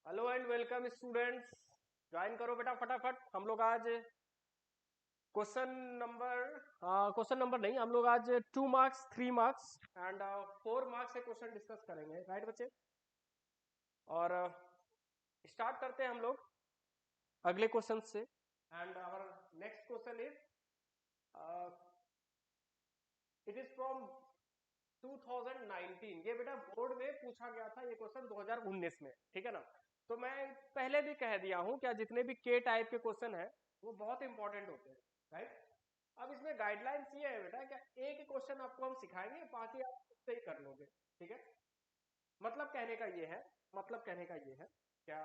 Hello and welcome students. Join करो बेटा फटाफट। हम लोग आज क्वेश्चन नंबर नहीं, हम लोग आज 2 मार्क्स 3 मार्क्स एंड 4 मार्क्स से क्वेश्चन डिस्कस करेंगे, राइट बच्चे। और स्टार्ट करते हैं हम लोग अगले क्वेश्चन से। And our next question is it is from 2019। ये बेटा बोर्ड में पूछा गया था, ये क्वेश्चन 2019 में, ठीक है ना। तो मैं पहले भी कह दिया हूं क्या जितने भी के टाइप के क्वेश्चन है वो बहुत इंपॉर्टेंट होते हैं, राइट। अब इसमें गाइडलाइंस ये है बेटा क्या एक क्वेश्चन आपको हम सिखाएंगे, बाकी आप खुद से ही कर लोगे, ठीक है। मतलब कहने का ये है, मतलब कहने का ये है क्या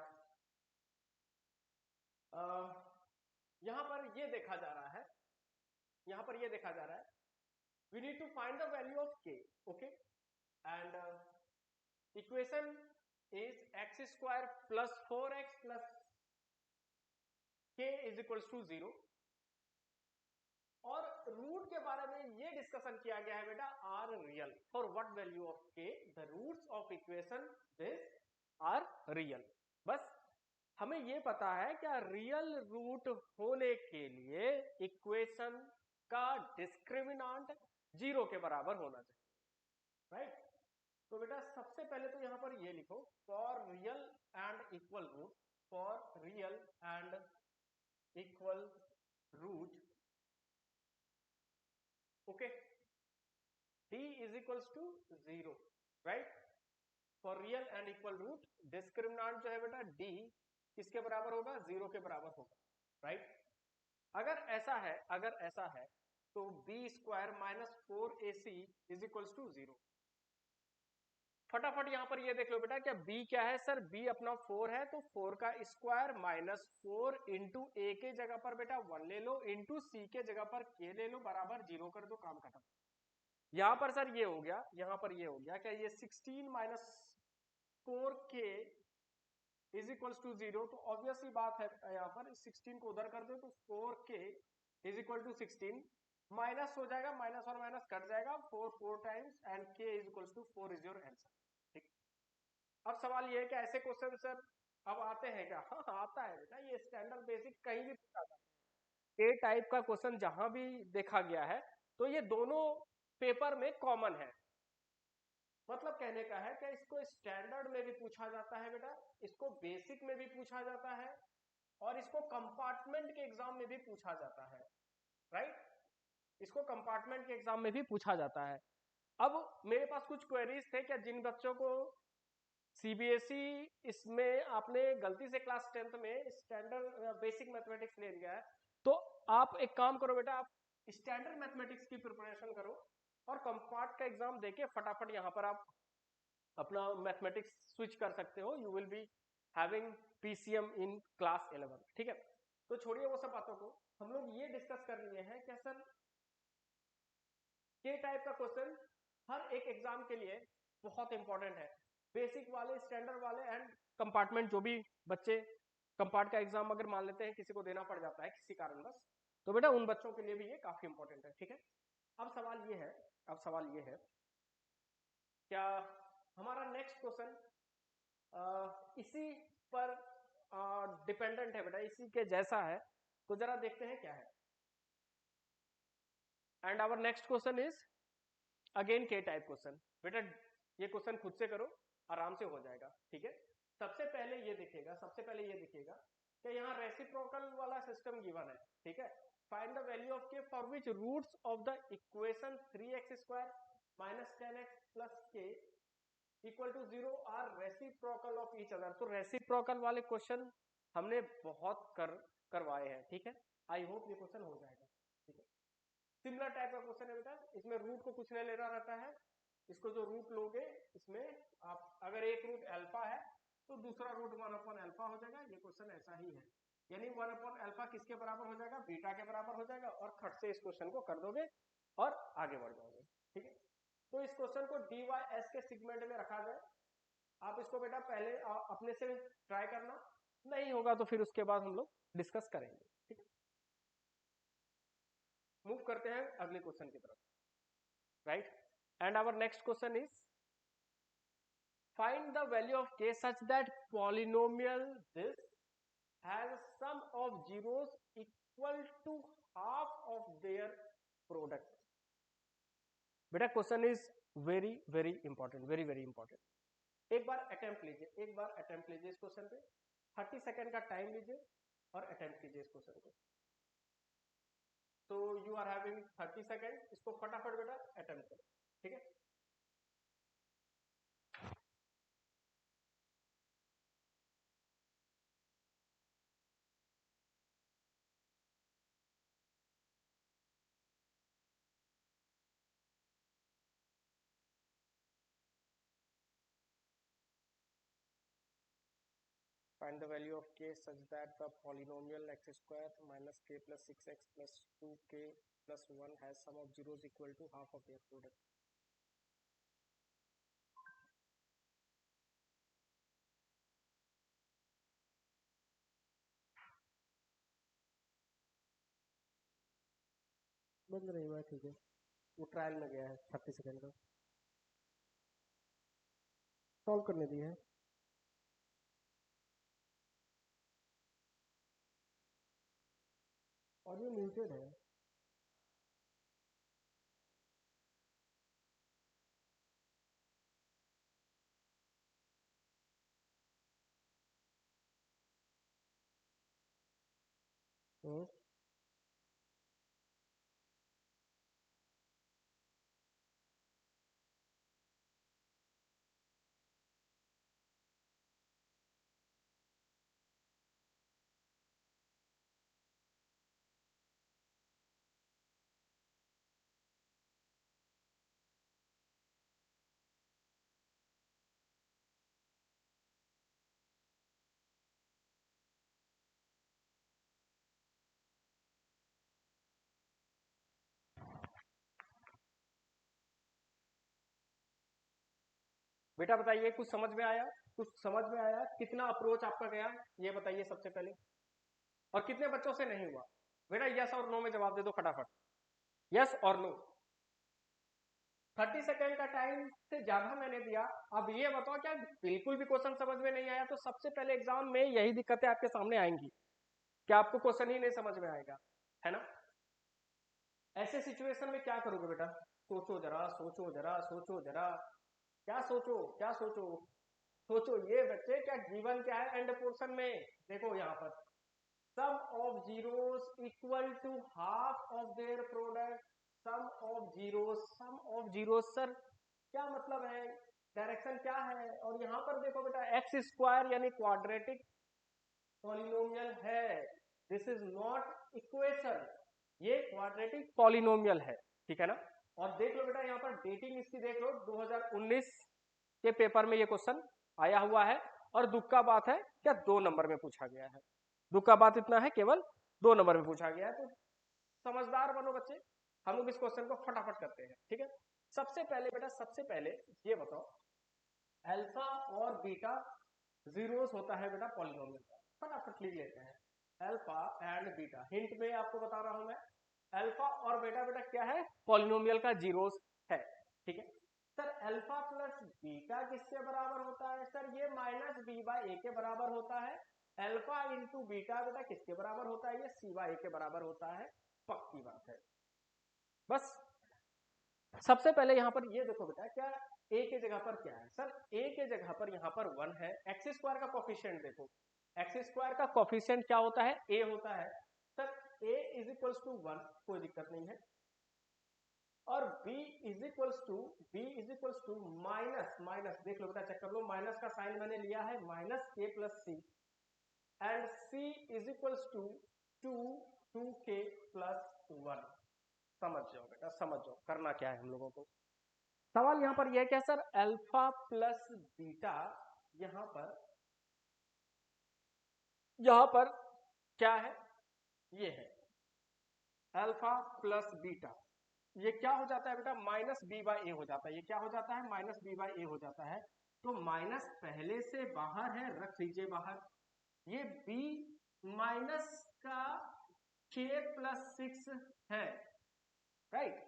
यहां पर ये देखा जा रहा है, यहां पर ये देखा जा रहा है we need to find the value of K, okay. And equation is X square plus 4x plus K is equals to 0। और रूट के बारे में ये डिस्कशन किया गया है बेटा are real for what value of K the roots of equation this are real. बस हमें ये पता है क्या रियल रूट होने के लिए इक्वेशन का डिस्क्रिमिनांट 0 के बराबर होना चाहिए, राइट। तो बेटा सबसे पहले तो यहां पर ये लिखो for real and equal root, for real and equal root, okay, d is equals to 0, right. For real and equal root discriminant जो है बेटा d किसके बराबर होगा, 0 के बराबर होगा, राइट। अगर ऐसा है तो B square minus 4ac is equals to 0। फटाफट यहां पर ये देख लो बेटा क्या b क्या है सर, b अपना 4 है तो 4 का स्क्वायर माइनस 4 इंटू ए के जगह पर बेटा 1 ले लो, इंटू सी के जगह पर k ले लो, बराबर 0 कर दो, काम खत्म। यहां पर सर ये हो गया, यहां पर ये हो गया क्या ये 16 minus 4k is equals to 0। तो ऑब्वियस ही बात है यहां पर 16 को उधर कर दो तो 4k is equal to 16 minus हो जाएगा, माइनस और माइनस कट जाएगा, 4 times and k is equals to 4 is your answer, ठीक। अब सवाल ये है कि ऐसे क्वेश्चन सर अब आते हैं क्या, हाँ आता है बेटा, ये स्टैंडर्ड बेसिक कहीं भी पूछा जाता है। ए टाइप का क्वेश्चन जहां भी देखा गया है तो ये दोनों पेपर में कॉमन है। मतलब कहने का है कि इसको स्टैंडर्ड में भी पूछा जाता है बेटा, इसको बेसिक में भी पूछा जाता है और इसको कंपार्टमेंट के एग्जाम में भी पूछा जाता है, राइट। इसको कंपार्टमेंट के एग्जाम में भी पूछा जाता है। अब मेरे पास कुछ क्वेरीज थे क्या जिन बच्चों को सीबीएसई इसमें आपने गलती से क्लास 10th में स्टैंडर्ड बेसिक मैथमेटिक्स ले लिया है, तो आप एक काम करो बेटा, आप स्टैंडर्ड मैथमेटिक्स की प्रिपरेशन करो और कंपार्ट का एग्जाम देके फटाफट यहां पर आप अपना मैथमेटिक्स स्विच कर सकते हो। You will be having PCM in class 11, ठीक है। तो छोड़िए वो सब बातों को, हम लोग ये डिस्कस कर लिए हैं क्या सर के टाइप का क्वेश्चन हर एक एग्जाम के लिए बहुत इंपॉर्टेंट है, बेसिक वाले, स्टैंडर्ड वाले एंड कंपार्टमेंट। जो भी बच्चे कंपार्ट का एग्जाम अगर मान लेते हैं किसी को देना पड़ जाता है किसी कारणवश, तो बेटा उन बच्चों के लिए भी ये काफी इंपॉर्टेंट है, ठीक है। अब सवाल ये है, अब सवाल ये है क्या हमारा नेक्स्ट क्वेश्चन इसी पर डिपेंडेंट है बेटा, इसी के जैसा है, तो जरा देखते हैं क्या है। And our next question is again K type question. बेटा ये क्वेश्चन खुद से करो, आराम से हो जाएगा, ठीक है। सबसे पहले ये देखिएगा, सबसे पहले ये देखिएगा कि यहाँ रेसिप्रोकल वाला सिस्टम गिवन है, ठीक है। Find the value of K for which roots of the equation 3x square minus 10x plus K equal to 0 are reciprocal of each other. तो रेसिप्रोकल वाले क्वेश्चन हमने बहुत करवाए हैं, ठीक है। आई होप ये क्वेश्चन हो जाएगा, ठीक है। सिमिलर टाइप का क्वेश्चन है बेटा, इसमें रूट को कुछ नहीं लेना रहता है, इसको जो रूट लोगे इसमें आप अगर एक रूट अल्फा है तो दूसरा रूट 1/अल्फा हो जाएगा। ये क्वेश्चन ऐसा ही है, यानी 1/अल्फा किसके बराबर हो जाएगा, बीटा के बराबर हो जाएगा, और खट से इस क्वेश्चन को कर दोगे और आगे बढ़ जाओगे, ठीक है। तो इस क्वेश्चन को डी वाई एस के सिगमेंट में रखा जाए। आप इसको बेटा पहले अपने से ट्राई करना, नहीं होगा तो फिर उसके बाद हम लोग डिस्कस करेंगे, ठीक है। मूव करते हैं अगले क्वेश्चन की तरफ, right. And our next question is Find the value of k such that polynomial this has sum of zeros equal to half of their product. बेटा question is very very important, very very important. एक बार attempt लीजिए, एक बार attempt लीजिए इस question पे, 30 second का time लीजिए और अटेम्प्ट कीजिए इस क्वेश्चन को। तो यू आर हैविंग 30 सेकेंड, इसको फटाफट बेटा अटेम्प्ट करो, ठीक है। Find the value of k such that the polynomial x square minus k plus 6x plus 2k plus 1 has sum of zeros equal to half of their product. बंद नहीं हुआ, ठीक है, वो ट्रायल में गया है, 30 सेकेंड का सॉल्व करने दी है। और ये म्यूटेड है। बेटा बताइए कुछ समझ में आया, कुछ समझ में आया, कितना अप्रोच आपका गया ये बताइए सबसे पहले, और कितने बच्चों से नहीं हुआ। बेटा यस और नो में जवाब दे दो फटाफट, यस और नो। 30 सेकेंड का टाइम से ज्यादा मैंने दिया। अब ये बताओ क्या बिल्कुल भी क्वेश्चन समझ में नहीं आया? तो सबसे पहले एग्जाम में यही दिक्कतें आपके सामने आएंगी कि आपको क्वेश्चन ही नहीं समझ में आएगा, है ना। ऐसे सिचुएशन में क्या करोगे बेटा? सोचो जरा, सोचो जरा, सोचो जरा, क्या सोचो, क्या सोचो, सोचो। ये बच्चे क्या जीवन क्या है एंड पोर्शन में, देखो यहाँ पर sum of zeros equal to half of their product, sum of zeros, sum of zeros. Sir क्या मतलब है, डायरेक्शन क्या है? और यहाँ पर देखो बेटा एक्स स्क्वायर यानी क्वाड्रेटिक पॉलिनोमियल है, दिस इज नॉट इक्वेशन, ये क्वाड्रेटिक पॉलिनोमियल है, ठीक है ना। और देख लो बेटा यहाँ पर डेटिंग इसकी देख लो, 2019 के पेपर में ये क्वेश्चन आया हुआ है। और दुख का बात है क्या 2 नंबर में पूछा गया है, दुख का बात इतना है केवल 2 नंबर में पूछा गया है। तो समझदार बनो बच्चे, हम लोग इस क्वेश्चन को फटाफट करते हैं, ठीक है। सबसे पहले बेटा, सबसे पहले ये बताओ अल्फा और बीटा जीरोस होता है बेटा पॉलिनोमियल का, फटाफट लिख लेते हैं अल्फा एंड बीटा। हिंट में आपको बता रहा हूं मैं, अल्फा और बेटा बेटा क्या है, पॉलिनोमियल का जीरोस है, ठीक है। सर अल्फा प्लस बीटा किसके बराबर होता है? सर ये माइनस बी बाई ए के बराबर होता है। अल्फा इंटू बीटा बेटा किसके बराबर होता है? ये सी बाई ए के बराबर होता है, पक्की बात है। बस सबसे पहले यहां पर ये देखो बेटा, क्या ए के जगह पर क्या है? सर ए के जगह पर यहां पर 1 है। एक्स स्क्वायर का कोफिशिएंट देखो, एक्स स्क्वायर का कोफिशिएंट क्या होता है? ए होता है। Sir A is equals to 1, कोई दिक्कत नहीं है। और b is equals to minus, minus देख लो बेटा, चेक कर लो, माइनस का साइन मैंने लिया है, minus k plus C, and c is equals to 2k plus 1। समझ जाओ बेटा, समझ जाओ करना क्या है हम लोगों को। सवाल यहां पर यह क्या सर, अल्फा प्लस बीटा, यहां पर क्या है? ये है अल्फा प्लस बीटा, ये क्या हो जाता है बेटा? माइनस बी बाई ए हो जाता है। ये क्या हो जाता है? माइनस बी बाई ए हो जाता है। तो माइनस पहले से बाहर है, रख लीजिए बाहर। ये b माइनस का k प्लस 6 है, राइट।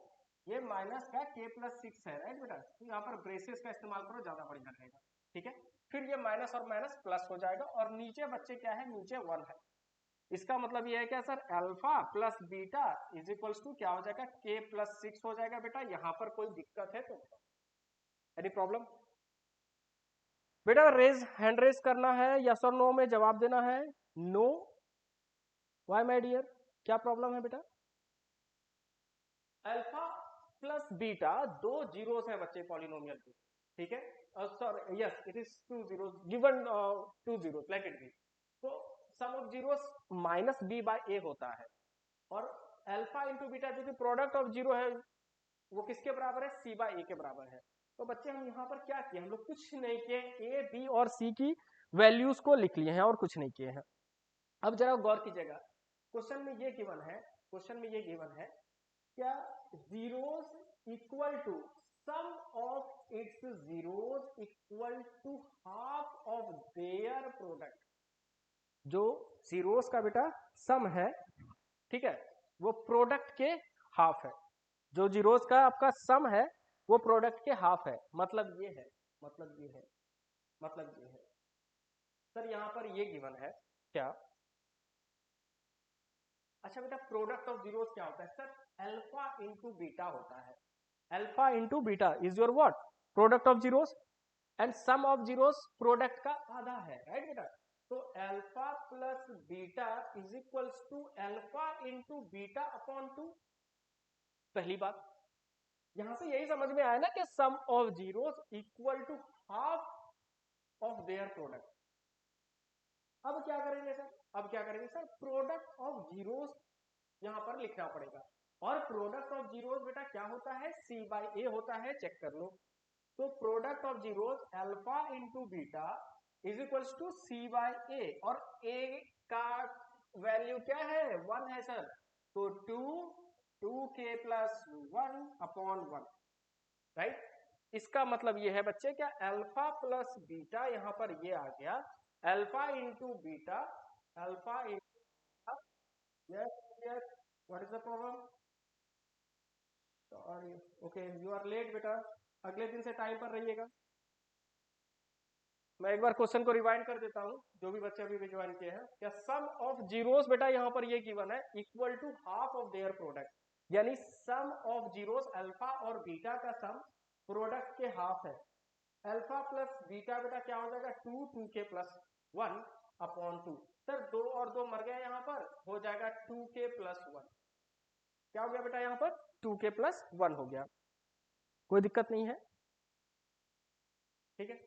ये माइनस का k प्लस 6 है, राइट बेटा। तो यहाँ पर ब्रेसेस का इस्तेमाल करो, ज्यादा बढ़िया रहेगा। ठीक है, फिर ये माइनस और माइनस प्लस हो जाएगा और नीचे बच्चे क्या है, नीचे 1 है। इसका मतलब ये है क्या sir, alpha plus beta is equals to क्या हो जाएगा, के प्लस 6 हो जाएगा। बेटा यहाँ पर कोई दिक्कत है तो एनी प्रॉब्लम? बेटा रेज हैंड रेज करना है, यस और नो में जवाब देना है। नो, व्हाई माय डियर, क्या प्रॉब्लम है बेटा? अल्फा प्लस बीटा दो जीरोस है बच्चे पॉलिनोमियल के, ठीक है, sorry yes it is 2 zeros given, 2 zeros let it be. तो sum of zeros minus B by A होता है और अल्फा इंटू बीटा जो कि प्रोडक्ट ऑफ जीरो है वो किसके बराबर है, सी बाय ए के बराबर है। तो बच्चे हम यहाँ पर क्या किए, हम लोग कुछ नहीं किए, ए बी और सी की वैल्यूज को लिख लिए हैं और कुछ नहीं किए हैं। अब जरा गौर कीजिएगा, क्वेश्चन में ये गिवन है, क्वेश्चन में ये गिवन है क्या, zeros equal to sum of its zeros equal to half of their product. जो जीरोस का बेटा सम है, ठीक है, वो प्रोडक्ट के हाफ है। जो जीरोस का आपका सम है वो प्रोडक्ट के हाफ है, मतलब ये है, मतलब ये है, मतलब ये है। सर यहाँ पर ये गिवन है क्या, अच्छा बेटा प्रोडक्ट ऑफ जीरोस क्या होता है सर, अल्फा इंटू बीटा होता है। Alpha into beta is your what, product of zeros, and sum of zeros product का आधा है, राइट बेटा। तो alpha plus beta is equals to alpha into beta upon 2। पहली बात, यहां से यही समझ में आया ना कि sum of zeros equal to half of their product. अब क्या करेंगे सर, अब क्या करेंगे सर, प्रोडक्ट ऑफ जीरोस यहां पर लिखना पड़ेगा, और प्रोडक्ट ऑफ जीरोस बेटा क्या होता है, सी बाई ए होता है, चेक कर लो। तो product of zeros alpha into beta is equals to C by A, और ए का वैल्यू क्या है, 1 है सर, तो 2 के प्लस 1 अपॉन 1, राइट। इसका मतलब ये है बच्चे क्या, अल्फा प्लस बीटा यहां पर ये आ गया, alpha into beta, alpha into, yes yes, what is the problem, sorry, okay you are late बेटा, अगले दिन से टाइम पर रहिएगा। मैं एक बार क्वेश्चन को रिवाइंड कर देता हूं, जो भी बच्चे अभी रिवाइंड किए हैं। क्या सम ऑफ जीरोस बेटा यहां पर ये गिवन है equal to half of their product, यानी सम ऑफ जीरोस अल्फा और बीटा का सम प्रोडक्ट के हाफ है। अल्फा प्लस बीटा बेटा क्या हो जाएगा, 2 के प्लस 1 अपॉन 2। सर 2 और 2 मर गया, यहां पर हो जाएगा 2 के प्लस 1। क्या हो गया बेटा यहां पर, 2 के प्लस 1 हो गया, कोई दिक्कत नहीं है, ठीक है।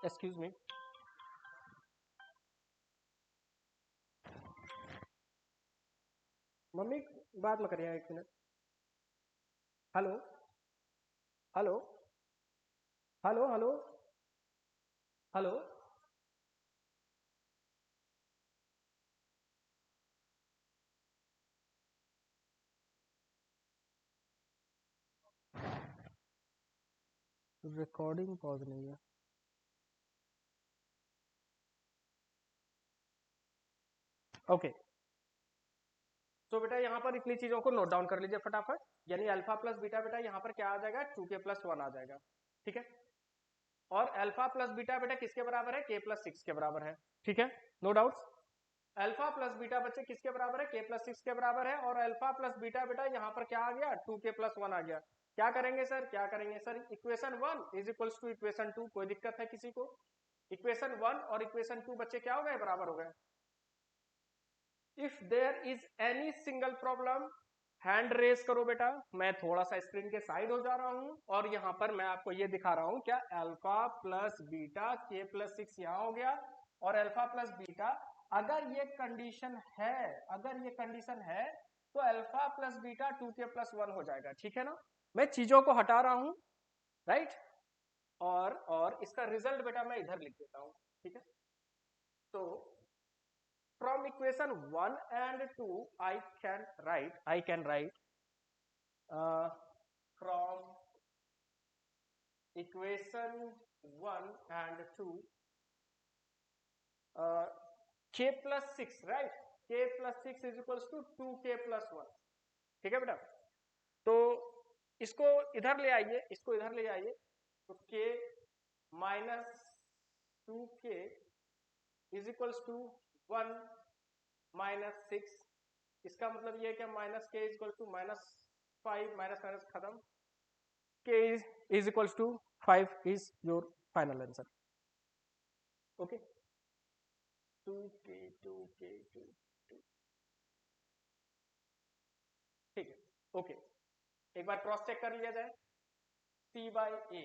एक्सक्यूज मी, मम्मी बात मत करिए, 1 minute. Hello hello hello hello hello, recording pause नहीं है, ओके। तो बेटा यहाँ पर इतनी चीजों को नोट डाउन कर लीजिए फटाफट, यानी अल्फा प्लस बीटा बेटा यहाँ पर क्या आ जाएगा, 2 के प्लस 1 आ जाएगा, ठीक है। और अल्फा प्लस बीटा बेटा किसके बराबर है, के प्लस 6 के बराबर है, ठीक है, no doubts. Alpha plus beta बच्चे किसके बराबर है, के प्लस 6 के बराबर है, और अल्फा प्लस बीटा बेटा यहाँ पर क्या आ गया, 2 के प्लस 1 आ गया। क्या करेंगे सर, क्या करेंगे sir, equation 1 is equals to equation 2, कोई दिक्कत है किसी को, इक्वेशन 1 और इक्वेशन 2 बच्चे क्या हो गए, बराबर हो गए। If there is any single problem, hand raise करो बेटा, मैं थोड़ा सा स्क्रीन के साइड हो जा रहा हूं और यहां पर मैं आपको ये दिखा रहा हूं, क्या अल्फा प्लस बीटा के प्लस 6 यहां हो गया, और अल्फा प्लस बीटा, अगर ये कंडीशन है, अगर ये कंडीशन है तो अल्फा प्लस बीटा 2 के प्लस 1 हो जाएगा, ठीक है ना। मैं चीजों को हटा रहा हूं, राइट, और इसका रिजल्ट बेटा मैं इधर लिख देता हूं, ठीक है। तो from equation 1 and 2 I can write from equation 1 and 2 k plus 6, right, k plus 6 is equals to 2k plus 1, ठीक है बेटा। तो इसको इधर ले आइए, इसको इधर ले आइए, तो k minus 2k is equals to 1 minus 6। इसका मतलब ये है कि minus k is equal to -5, minus minus खत्म, k is equals to 5 is your final answer. Okay, 2k 2k 2 ठीक है। ओके, एक बार क्रॉस चेक कर लिया जाए, c by A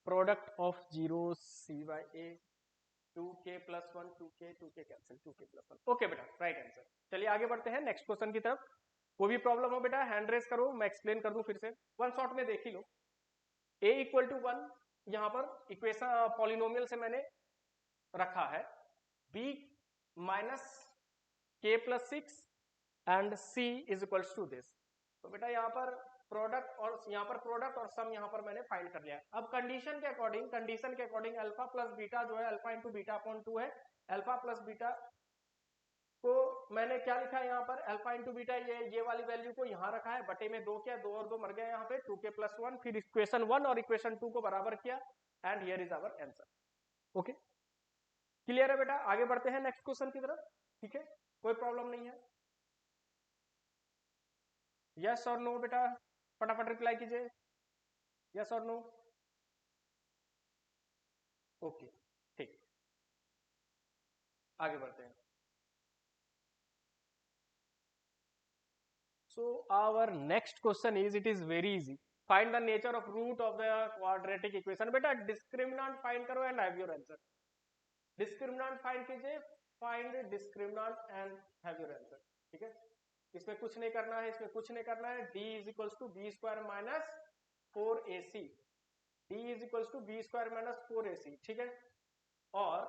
product of zero c by A 2k plus 1 2k cancel 2k plus 1। Okay बेटा, right answer. चलिए आगे बढ़ते हैं नेक्स्ट क्वेश्चन की तरफ। कोई भी प्रॉब्लम हो बेटा हैंड रेस करो, मैं एक्सप्लेन कर दूं फिर से, वन शॉट में देख ही लो। a इक्वल टू 1 यहाँ पर इक्वेशन पॉलिनोमियल से मैंने रखा है, b minus k plus 6 and c is equals to this. तो बेटा यहाँ पर प्रोडक्ट और यहाँ पर प्रोडक्ट और सम यहाँ पर मैंने फाइंड कर लिया। अब कंडीशन के अकॉर्डिंग अल्फा प्लस बीटा जो है अल्फा इंटू बीटा अपॉन 2 है, अल्फा प्लस बीटा को मैंने क्या लिखा है यहाँ पर, अल्फा इंटू बीटा, ये वाली वैल्यू को यहाँ रखा है, बटे में 2 किया, 2 और 2 मर गया यहाँ पे, 2k प्लस 1, फिर इक्वेशन 1 और इक्वेशन 2 को बराबर किया, and here is our answer. Okay, clear है बेटा। आगे बढ़ते हैं नेक्स्ट क्वेश्चन की तरफ, ठीक है, कोई प्रॉब्लम नहीं है। यस और नो बेटा, फटाफट रिप्लाई कीजिए, यस और नो। ओके, ठीक, आगे बढ़ते हैं। So our next question is, it is very easy. Find the nature of root of the quadratic equation. बेटा डिस्क्रिमिनेंट फाइंड करो and have your answer. Discriminant find कीजिए, find discriminant and have your answer. ठीक है, इसमें कुछ नहीं करना है, इसमें कुछ नहीं करना है। d is equals to B square minus 4ac, d is equals to B square minus 4ac। ठीक है, और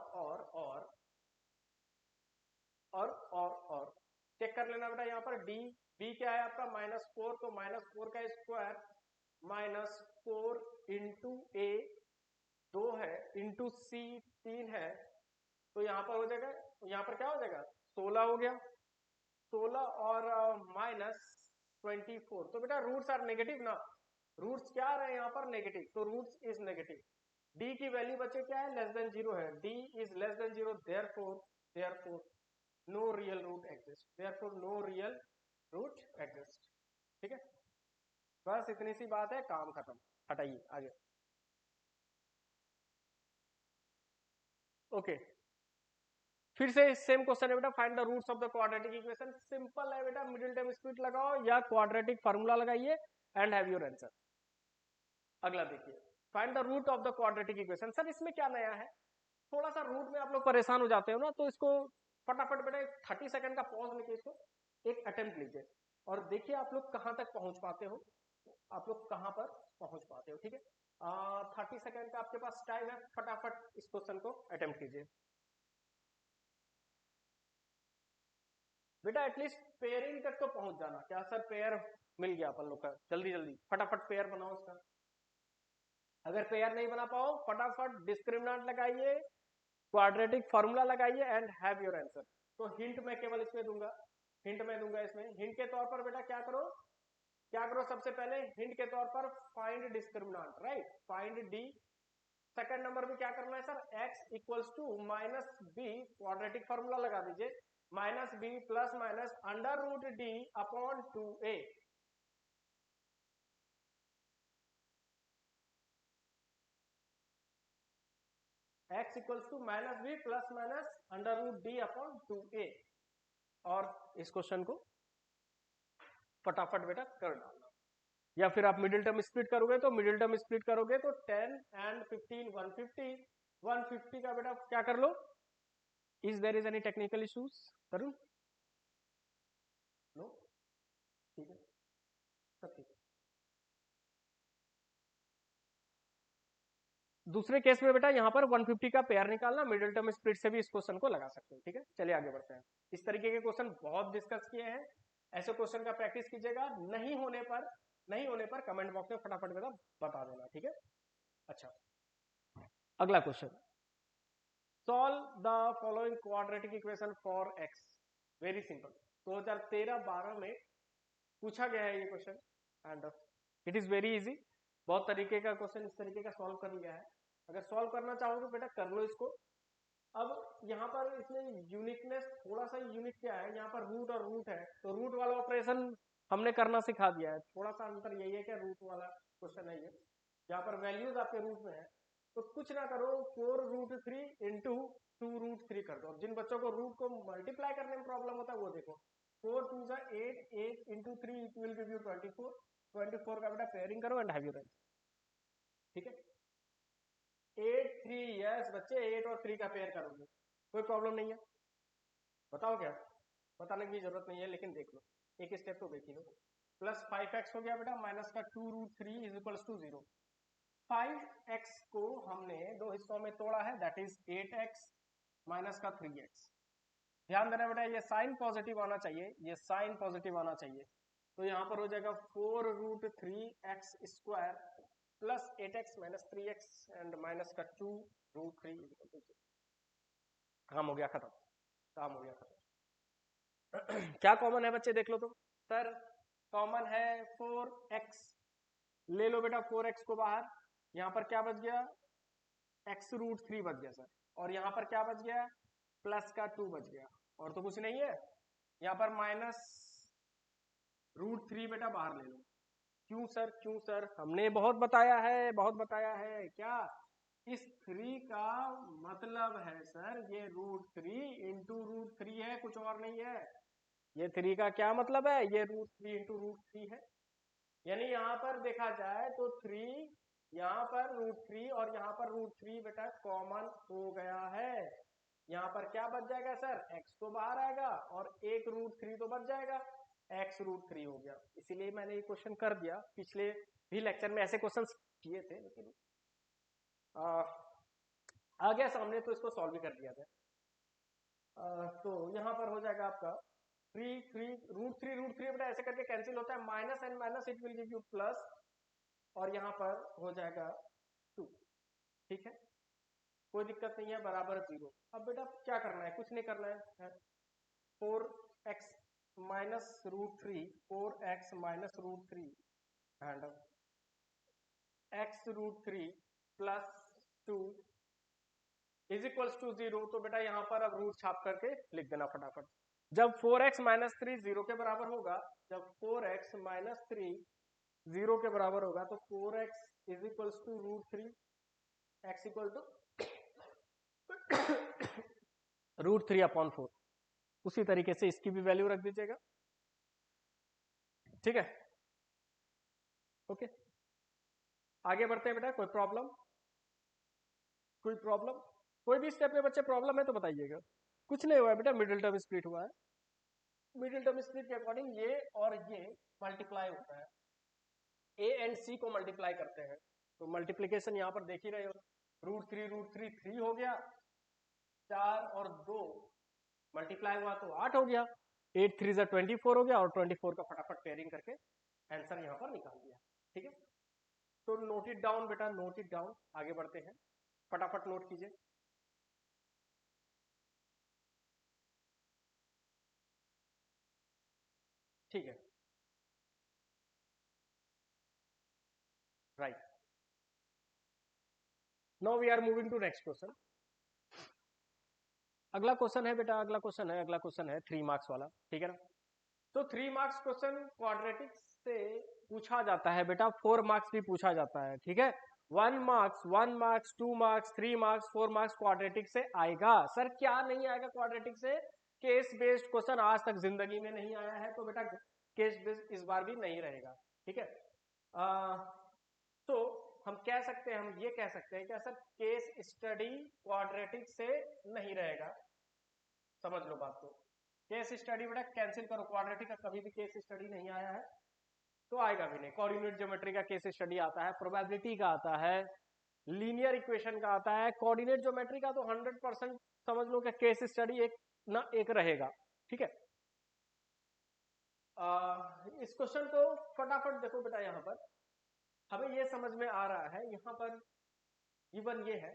और चेक कर लेना बेटा यहाँ पर d, b क्या है आपका -4, तो -4 का स्क्वायर माइनस 4 इंटू ए 2 है, इंटू सी 3 है, तो यहाँ पर हो जाएगा, यहाँ पर क्या हो जाएगा 16 हो गया, 16 और माइनस 24। तो बेटा रूट्स आर नेगेटिव ना, रूट्स क्या आ रहे हैं यहाँ पर नेगेटिव, तो रूट्स इज नेगेटिव। d की वैल्यू बचे क्या है, लेस देन 0 है, d is less than 0, therefore no real root exist, therefore no real root exist. ठीक है, बस इतनी सी बात है, काम खत्म, हटाइए आगे। ओके, फिर से सेम क्वेश्चन है बेटा, find the roots of the quadratic equation. Simple है बेटा, मिडिल टर्म स्प्लिट लगाओ या क्वाड्रेटिक फार्मूला लगाइए एंड हैव योर आंसर। अगला देखिए, find the root of the quadratic equation. Sir इसमें क्या नया है, थोड़ा सा रूट में आप लोग परेशान हो जाते हो ना, तो इसको फटाफट बेटा 30 सेकंड का पॉज लेके इसको एक अटेम्प्ट लीजिए और देखिए आप लोग कहां तक पहुंच पाते हो, आप लोग कहां पर पहुंच पाते हो। ठीक है, 30 सेकंड का आपके पास टाइम है, फटाफट इस क्वेश्चन को अटेम्प्ट कीजिए बेटा। एटलीस्ट पेयरिंग तक तो पहुंच जाना। क्या सर पेयर मिल गया अपन लोग का, जल्दी जल्दी फटाफट पेयर बनाओ उसका। अगर पेयर नहीं बना पाओ फटाफट डिस्क्रिमिनेंट लगाइए, क्वाड्रेटिक फार्मूला लगाइए एंड हैव योर आंसर। तो हिंट मैं केवल इसमें दूंगा, हिंट मैं दूंगा इसमें, हिंट के तौर पर बेटा क्या करो, सबसे पहले हिंट के तौर पर find discriminant, right, find D. Second number में क्या करना है sir, x equals to minus B, quadratic formula लगा दीजिए, minus B plus minus under root D upon 2a। x equals to minus B plus minus under root D upon 2a। और इस question को फटाफट बेटा कर डालना, या फिर आप मिडिल टर्म स्प्लिट करोगे तो मिडिल टर्म स्प्लिट करोगे तो 10 एंड 15 150 का बेटा क्या कर लो। Is there is any technical issues करूं, नो, ठीक है, सब ठीक है। दूसरे केस में बेटा यहाँ पर 150 का पेयर निकालना, मिडिल टर्म स्प्लिट से भी इस क्वेश्चन को लगा सकते हो। ठीक है, चलिए आगे बढ़ते हैं। इस तरीके के क्वेश्चन बहुत डिस्कस किए हैं, ऐसे क्वेश्चन का प्रैक्टिस कीजिएगा, नहीं होने पर कमेंट बॉक्स में फटाफट बेटा बता देना। ठीक है, अच्छा अगला question, solve the following quadratic equation for x। Very simple, 2013-12 में पूछा गया है ये question and it is very easy. बहुत तरीके का क्वेश्चन इस तरीके का सॉल्व कर लिया है। अगर सॉल्व करना चाहोगे बेटा कर लो इसको। अब यहाँ पर इसमें यूनिकनेस थोड़ा सा यूनिक क्या है, यहाँ पर रूट और रूट है तो रूट वाला ऑपरेशन हमने करना सिखा दिया है। थोड़ा सा अंतर यही है कि रूट वाला क्वेश्चन है ये, यहाँ पर वैल्यूज आपके रूट में है तो कुछ ना करो 4√3 इंटू 2√3 कर दो। जिन बच्चों को रूट को मल्टीप्लाई करने में प्रॉब्लम होता है वो देखो 4 2 8, 8 into 3 it will give you 24, 24 का बेटा पेयरिंग करो एंड हैव यू राइट। ठीक है 8 3 यस बच्चे 8 और 3 का पेयर करोगे कोई प्रॉब्लम नहीं है। बताओ क्या, बताने की जरूरत नहीं है लेकिन देख लो एक स्टेप तो देख ही लो। प्लस 5x हो गया बेटा माइनस का 2√3 इज इक्वल्स टू 0। 5x को हमने दो हिस्सों में तोड़ा है दैट इज 8x माइनस का 3x। ध्यान देना बेटा ये साइन पॉजिटिव आना चाहिए, ये साइन पॉजिटिव आना चाहिए तो यहाँ पर हो जाएगा 4√3x square plus 8x minus 3x and minus का 2√3। काम हो गया खत्म, काम हो गया खत्म। क्या कॉमन है बच्चे देख लो तो। सर कॉमन है 4x, ले लो बेटा 4x को बाहर, यहाँ पर क्या बच गया x√3 बच गया सर, और यहाँ पर क्या बच गया प्लस का 2 बच गया और तो कुछ नहीं है। यहाँ पर माइनस √3 बेटा बाहर ले लो। क्यों सर हमने बहुत बताया है, बहुत बताया है क्या इस 3 का मतलब है सर ये √3 इंटू √3 है कुछ और नहीं है। ये 3 का क्या मतलब है ये √3 इंटू √3 है। यानी यहाँ पर देखा जाए तो 3 यहाँ पर √3 और यहाँ पर √3 बेटा कॉमन हो गया है। यहाँ पर क्या बच जाएगा सर x तो बाहर आएगा और एक √3 तो बच जाएगा, x√3 हो गया। इसीलिए मैंने ये क्वेश्चन कर दिया, पिछले भी लेक्चर में ऐसे क्वेश्चन किए थे लेकिन आ गया सामने तो इसको सॉल्व भी कर दिया था। तो यहाँ पर हो जाएगा आपका 3 बेटा ऐसे करके कैंसिल होता है, minus and minus it will give you plus और यहाँ पर हो जाएगा 2। ठीक है कोई दिक्कत नहीं है बराबर 0। अब बेटा क्या करना है कुछ नहीं करना है 4x minus √3 4x minus √3 and x√3 plus 2 is equals to 0। तो बेटा यहाँ पर अब रूट छाप करके लिख देना फटाफट। जब 4x माइनस 3 0 के बराबर होगा, जब 4x माइनस 3 0 के बराबर होगा तो 4x is equals to √3 x equal to √3/4। उसी तरीके से इसकी भी वैल्यू रख दीजिएगा। ठीक है ओके आगे बढ़ते हैं बेटा। कोई प्रॉब्लम, कोई प्रॉब्लम, कोई भी स्टेप में बच्चे प्रॉब्लम है तो बताइएगा। कुछ नहीं हुआ है बेटा, मिडिल टर्म स्प्लिट हुआ है। मिडिल टर्म स्प्लिट के अकॉर्डिंग ये और ये मल्टीप्लाई होता है, ए एंड सी को मल्टीप्लाई करते हैं तो मल्टीप्लीकेशन यहाँ पर देख ही रहे हो √3 3 हो गया, 4 और 2 मल्टीप्लाई हुआ तो 8 हो गया, 8 3 24 हो गया और 24 का फटाफट पेयरिंग करके आंसर यहाँ पर निकाल दिया। ठीक है तो नोट इट डाउन बेटा, नोट इट डाउन। आगे बढ़ते हैं फटाफट नोट कीजिए। ठीक है right now we are moving to next question. अगला क्वेश्चन है बेटा, अगला क्वेश्चन है 3 मार्क्स वाला। ठीक है ना तो 3 मार्क्स क्वेश्चन क्वाड्रेटिक से पूछा जाता है बेटा, 4 मार्क्स भी पूछा जाता है। ठीक है 1 marks 2 marks 3 marks 4 marks quadratic से आएगा। सर क्या नहीं आएगा क्वाड्रेटिक से, केस बेस्ड क्वेश्चन आज तक जिंदगी में नहीं आया है तो बेटा केस बेस्ड इस बार भी नहीं रहेगा। ठीक है तो हम कह सकते हैं, हम ये कह सकते हैं क्या सर केस स्टडी क्वाड्रेटिक से नहीं रहेगा। समझ लो बात को, केस स्टडी बेटा कैंसिल करो, क्वाड्रेटिक का कभी भी केस स्टडी नहीं आया है तो आएगा भी नहीं। कोऑर्डिनेट ज्योमेट्री का केस स्टडी आता है, प्रोबेबिलिटी का आता है, लीनियर इक्वेशन का आता है, कोऑर्डिनेट ज्योमेट्री का तो 100% समझ लो कि केस स्टडी एक ना एक रहेगा। ठीक है इस क्वेश्चन को फटाफट देखो बेटा, यहाँ पर हमें ये समझ में आ रहा है, यहाँ पर गिवन ये है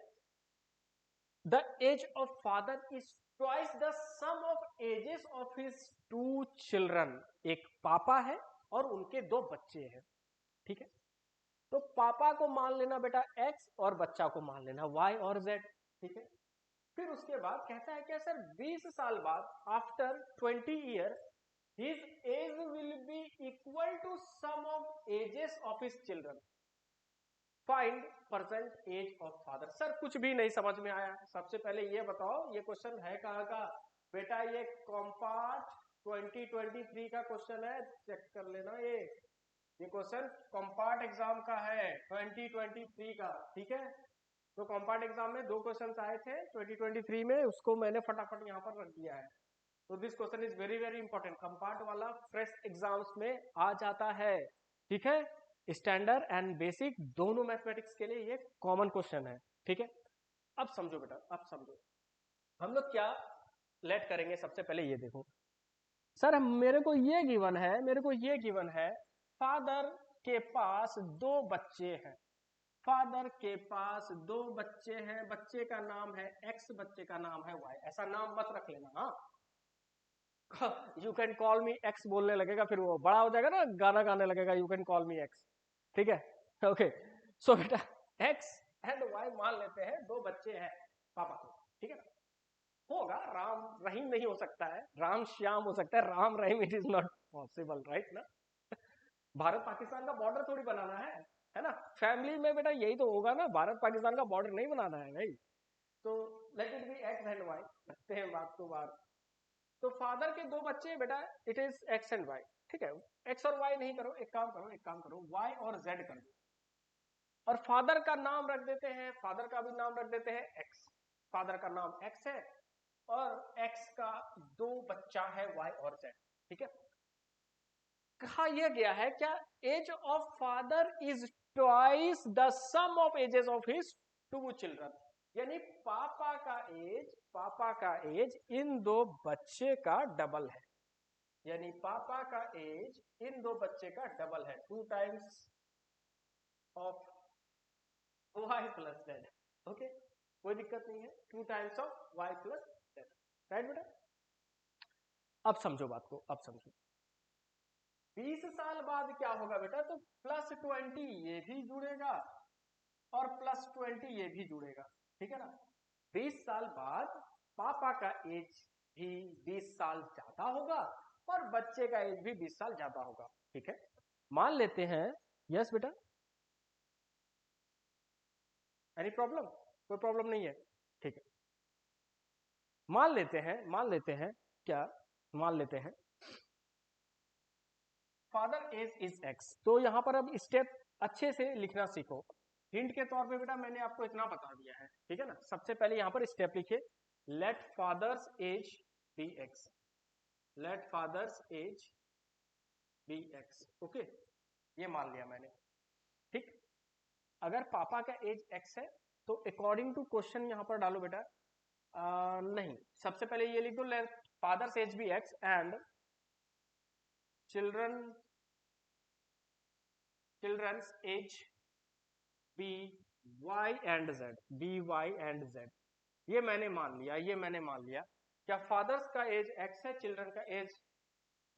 the age of father is twice the sum of ages of his 2 children. एक पापा है और उनके 2 बच्चे हैं, ठीक है। तो पापा को मान लेना बेटा x और बच्चा को मान लेना y और z, ठीक है। फिर उसके बाद कहता है क्या सर 20 साल बाद after 20 year his age will be equal to sum of ages of his children, find present age of father. Sir कुछ भी नहीं समझ में आया। सबसे पहले ये बताओ ये क्वेश्चन है कहाँ का बेटा, ये कॉम्पार्ट 2023 का क्वेश्चन है, चेक कर लेना। ये क्वेश्चन कॉम्पार्ट एग्जाम का है 2023 का, ठीक है। तो कॉम्पार्ट एग्जाम में 2 क्वेश्चन आए थे 2023 में, उसको मैंने फटाफट यहाँ पर रख दिया है। तो this question is very very important, कंपार्ट वाला फ्रेश एग्जाम्स में आ जाता है, ठीक है। स्टैंडर्ड एंड बेसिक दोनों मैथमेटिक्स के लिए ये कॉमन क्वेश्चन है, ठीक है। अब समझो बेटा, अब समझो हम लोग क्या लेट करेंगे। सबसे पहले ये देखो सर, मेरे को ये गिवन है फादर के पास 2 बच्चे हैं, फादर के पास 2 बच्चे हैं, बच्चे का नाम है एक्स, बच्चे का नाम है वाई। ऐसा नाम मत रख लेना, हाँ। You can call me x बोलने लगेगा, फिर वो बड़ा हो जाएगा ना, गाना गाने लगेगा you can call me x, ठीक है। ओके सो बेटा एक्स एंड वाई मान लेते हैं, 2 बच्चे हैं पापा को, ठीक है ना। होगा राम रहीम नहीं हो सकता है, राम श्याम हो सकता है, Ram Rahim it is not possible, right ना। भारत पाकिस्तान का बॉर्डर थोड़ी बनाना है ना। फैमिली में बेटा यही तो होगा ना, भारत पाकिस्तान का बॉर्डर नहीं बनाना है भाई। तो let it be X and Y, रखते हैं बात को बाहर। तो फादर के 2 बच्चे हैं बेटा, it is X and Y, ठीक है। एक्स और वाई नहीं करो, एक काम करो वाई और जेड कर दो, और फादर का नाम रख देते हैं, फादर का भी नाम रख देते हैं एक्स। फादर का नाम एक्स है और एक्स का 2 बच्चा है वाई और जेड, ठीक है। कहा यह गया है क्या, age of father is twice the sum of ages of his 2 children, यानी पापा का एज इन 2 बच्चे का डबल है, यानी पापा का एज इन 2 बच्चे का डबल है, 2 times of Y plus Z, okay कोई दिक्कत नहीं है, 2 times of Y plus Z, right बेटा। अब समझो बात को, अब समझो 20 साल बाद क्या होगा बेटा, तो +20 ये भी जुड़ेगा और +20 ये भी जुड़ेगा, ठीक है ना। 20 साल बाद पापा का एज भी 20 साल ज्यादा होगा और बच्चे का एज भी 20 साल ज्यादा होगा, ठीक है। मान लेते हैं, यस बेटा, एनी प्रॉब्लम, कोई प्रॉब्लम नहीं है, ठीक है। मान लेते हैं क्या, मान लेते हैं फादर एज इज एक्स। तो यहां पर अब स्टेप अच्छे से लिखना सीखो। हिंट के तौर पे बेटा मैंने आपको इतना बता दिया है, ठीक है ना। सबसे पहले यहां पर स्टेप लिखिए, let father's age be X, let father's age be X, okay ये मान लिया मैंने, ठीक। अगर पापा का एज एक्स है तो अकॉर्डिंग टू क्वेश्चन यहां पर डालो बेटा, नहीं सबसे पहले ये लिख दो, let father's age be X and children's age be Y and Z, be Y and Z. ये मैंने मान लिया क्या फादर्स का एज एक्स है, चिल्ड्रन का एज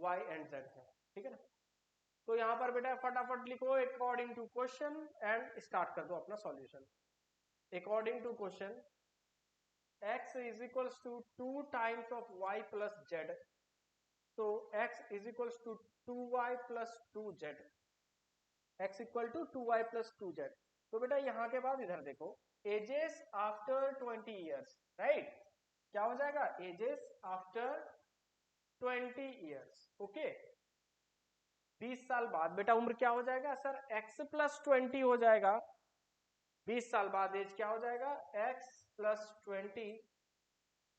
वाई एंड जेड है, ठीक है ना। तो यहां पर बेटा फटाफट लिखो according to question and start कर दो अपना solution. According to question x is equals to 2 times of y plus Z, तो x is equals to 2y plus 2z, x equal to 2y plus 2z। तो बेटा यहां के बाद इधर देखो, एजेस आफ्टर 20 ईयर्स, राइट, क्या हो जाएगा, एजेस आफ्टर 20 ईयर्स, ओके। 20 साल बाद बेटा उम्र क्या हो जाएगा सर, x प्लस 20 हो जाएगा। 20 साल बाद एज क्या हो जाएगा, x plus 20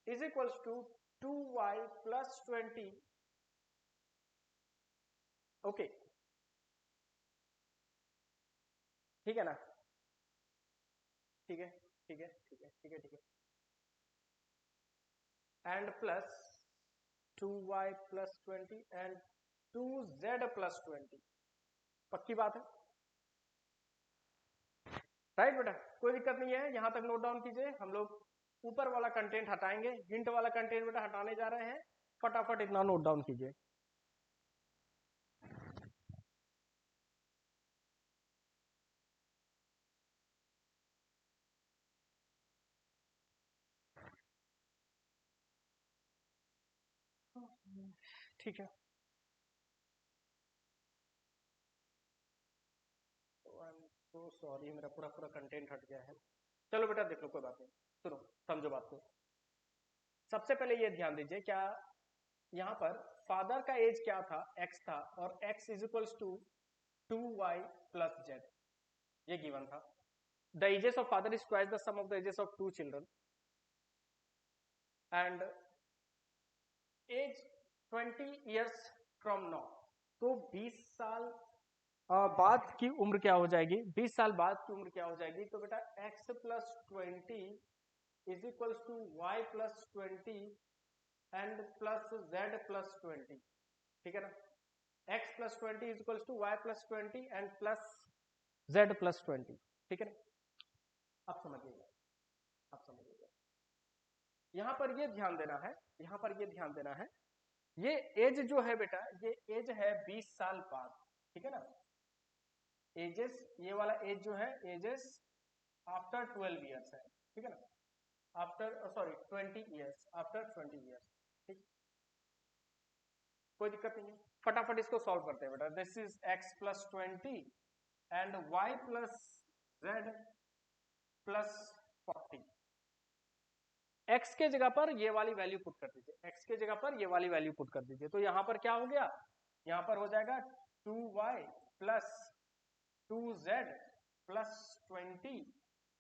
is equals to 2y plus 20, okay ठीक है ना, ठीक है ठीक है ठीक है ठीक है ठीक है, and plus 2y plus 20 and 2z plus 20, पक्की बात है, राइट बेटा, कोई दिक्कत नहीं है, यहां तक नोट डाउन कीजिए। हम लोग ऊपर वाला कंटेंट हटाएंगे, हिंट वाला कंटेंट बेटा हटाने जा रहे हैं, फटाफट इतना नोट डाउन कीजिए। ठीक है, तो सॉरी मेरा पूरा पूरा कंटेंट हट गया है। चलो बेटा देख लो, कोई बात नहीं, सुनो, समझो बात को। सबसे पहले ये ध्यान दीजिए, क्या यहाँ पर फादर का एज क्या था, x था, और x is equals to 2y plus z, ये गिवन था। The ages of father is twice the sum of the ages of 2 children and age 20 years from now. तो 20 साल बाद की उम्र क्या हो जाएगी, 20 साल बाद की उम्र क्या हो जाएगी, तो बेटा x plus 20 is equals to y plus 20 and plus z plus 20, ठीक है ना। x plus 20 is equals to y plus 20 and plus z plus 20, ठीक है ना। अब समझिएगा, अब समझिएगा, यहां पर ये ध्यान देना है, यहां पर ये ध्यान देना है, ये एज जो है बेटा, ये एज है 20 साल बाद, ठीक है ना। एजेस, ये वाला एज जो है, एजेस आफ्टर 12 ईयर्स है, ठीक है ना, after sorry 20 years, after 20 years, ठीक, कोई दिक्कत नहीं है। फटाफट इसको सॉल्व करते हैं बेटा। This is x plus 20 and y plus z plus 40। x के जगह पर ये वाली वैल्यू पुट कर दीजिए, x के जगह पर ये वाली वैल्यू पुट कर दीजिए, तो यहां पर क्या हो गया, यहां पर हो जाएगा 2y plus 2z plus 20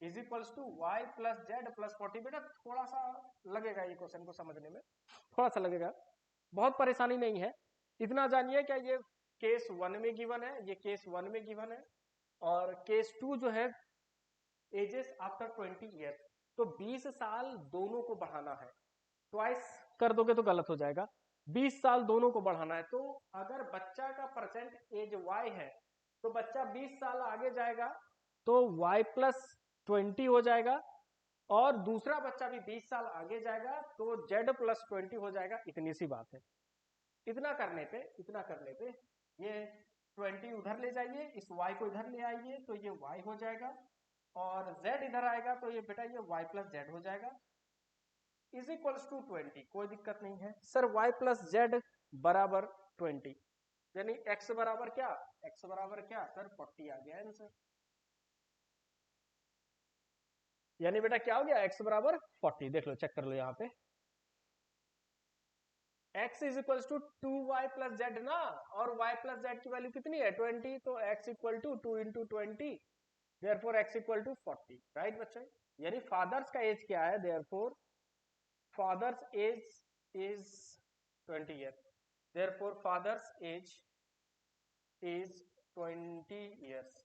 is equals to y plus z plus 40। बेटा थोड़ा सा लगेगा ये क्वेश्चन को समझने में, थोड़ा सा लगेगा, बहुत परेशानी नहीं है। इतना जानिए क्या ये केस 1 में गिवन है, ये केस 1 में गिवन है, और केस 2 जो है एजेस आफ्टर 20 ईयर्स, तो 20 साल दोनों को बढ़ाना है, ट्वाइस कर दोगे तो गलत हो जाएगा, 20 साल दोनों को बढ़ाना है। तो अगर बच्चा का परसेंट एज y है, तो बच्चा 20 साल आगे जाएगा तो y प्लस 20 हो जाएगा, और दूसरा बच्चा भी 20 साल आगे जाएगा तो z प्लस 20 हो जाएगा। इतनी सी बात है। इतना करने पे, इतना करने पे ये 20 उधर ले जाइए, इस y को इधर ले आइए तो ये y हो जाएगा, और z इधर आएगा तो ये बेटा ये y प्लस जेड हो जाएगा, इज इक्वल्स टू 20। कोई दिक्कत नहीं है सर, y प्लस जेड बराबर 20, यानी x बराबर क्या, x बराबर क्या सर 40 आ गया आंसर। यानी बेटा क्या हो गया, x बराबर 40, देख लो, चेक कर लो यहाँ पे, x is equal to 2y plus Z ना, और y प्लस जेड की वैल्यू कितनी है 20, तो x equal to 2 into 20, therefore x equal to 40, right बच्चे। यानी फादर्स का एज क्या है, therefore father's age is 20 year, therefore father's age is 20 years.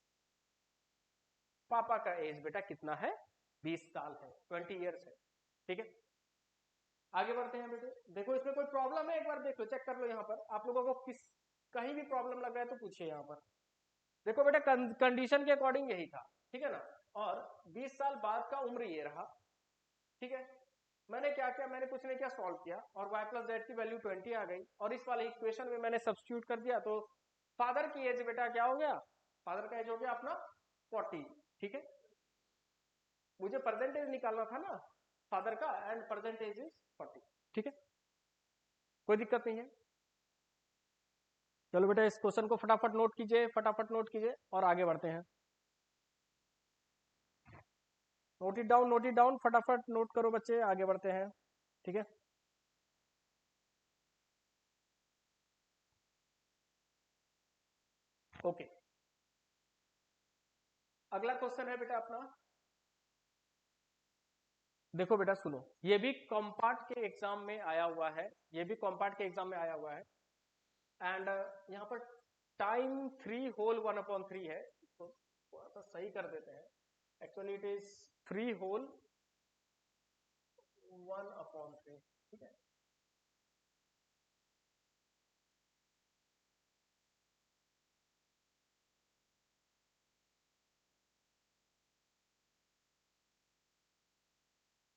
पापा का एज बेटा कितना है, 20 साल है, 20 ईयर्स है, ठीक है। आगे बढ़ते हैं बेटे, देखो इसमें कोई प्रॉब्लम है, एक बार देख लो, चेक कर लो यहाँ पर, आप लोगों को किस कहीं भी प्रॉब्लम लग रहा है तो पूछिए यहाँ पर। देखो बेटा कंडीशन के अकॉर्डिंग यही था, ठीक है ना, और 20 साल बाद का उम्र ये रहा, ठीक है। मैंने क्या किया, मैंने कुछ नहीं किया, सॉल्व किया, और y प्लस जेड की वैल्यू 20 आ गई, और इस वाले इक्वेशन में मैंने सब्स्टिट्यूट कर दिया, तो फादर की एज बेटा क्या हो गया, फादर का एज हो गया अपना 40, ठीक है। मुझे परसेंटेज निकालना था ना फादर का, एंड परसेंटेज इज 40, ठीक है, कोई दिक्कत नहीं है। चलो बेटा इस क्वेश्चन को फटाफट नोट कीजिए, फटाफट नोट कीजिए, और आगे बढ़ते हैं। नोट इट डाउन, फटाफट नोट करो बच्चे, आगे बढ़ते हैं, ठीक है। ओके, अगला क्वेश्चन है बेटा अपना, देखो बेटा सुनो, ये भी कॉम्पार्ट के एग्जाम में आया हुआ है, ये भी कॉम्पार्ट के एग्जाम में आया हुआ है, एंड यहाँ पर टाइम 3 होल 1/3 है, तो थोड़ा सा सही कर देते हैं, एक्चुअली इट इज 3 होल 1/3, ठीक है।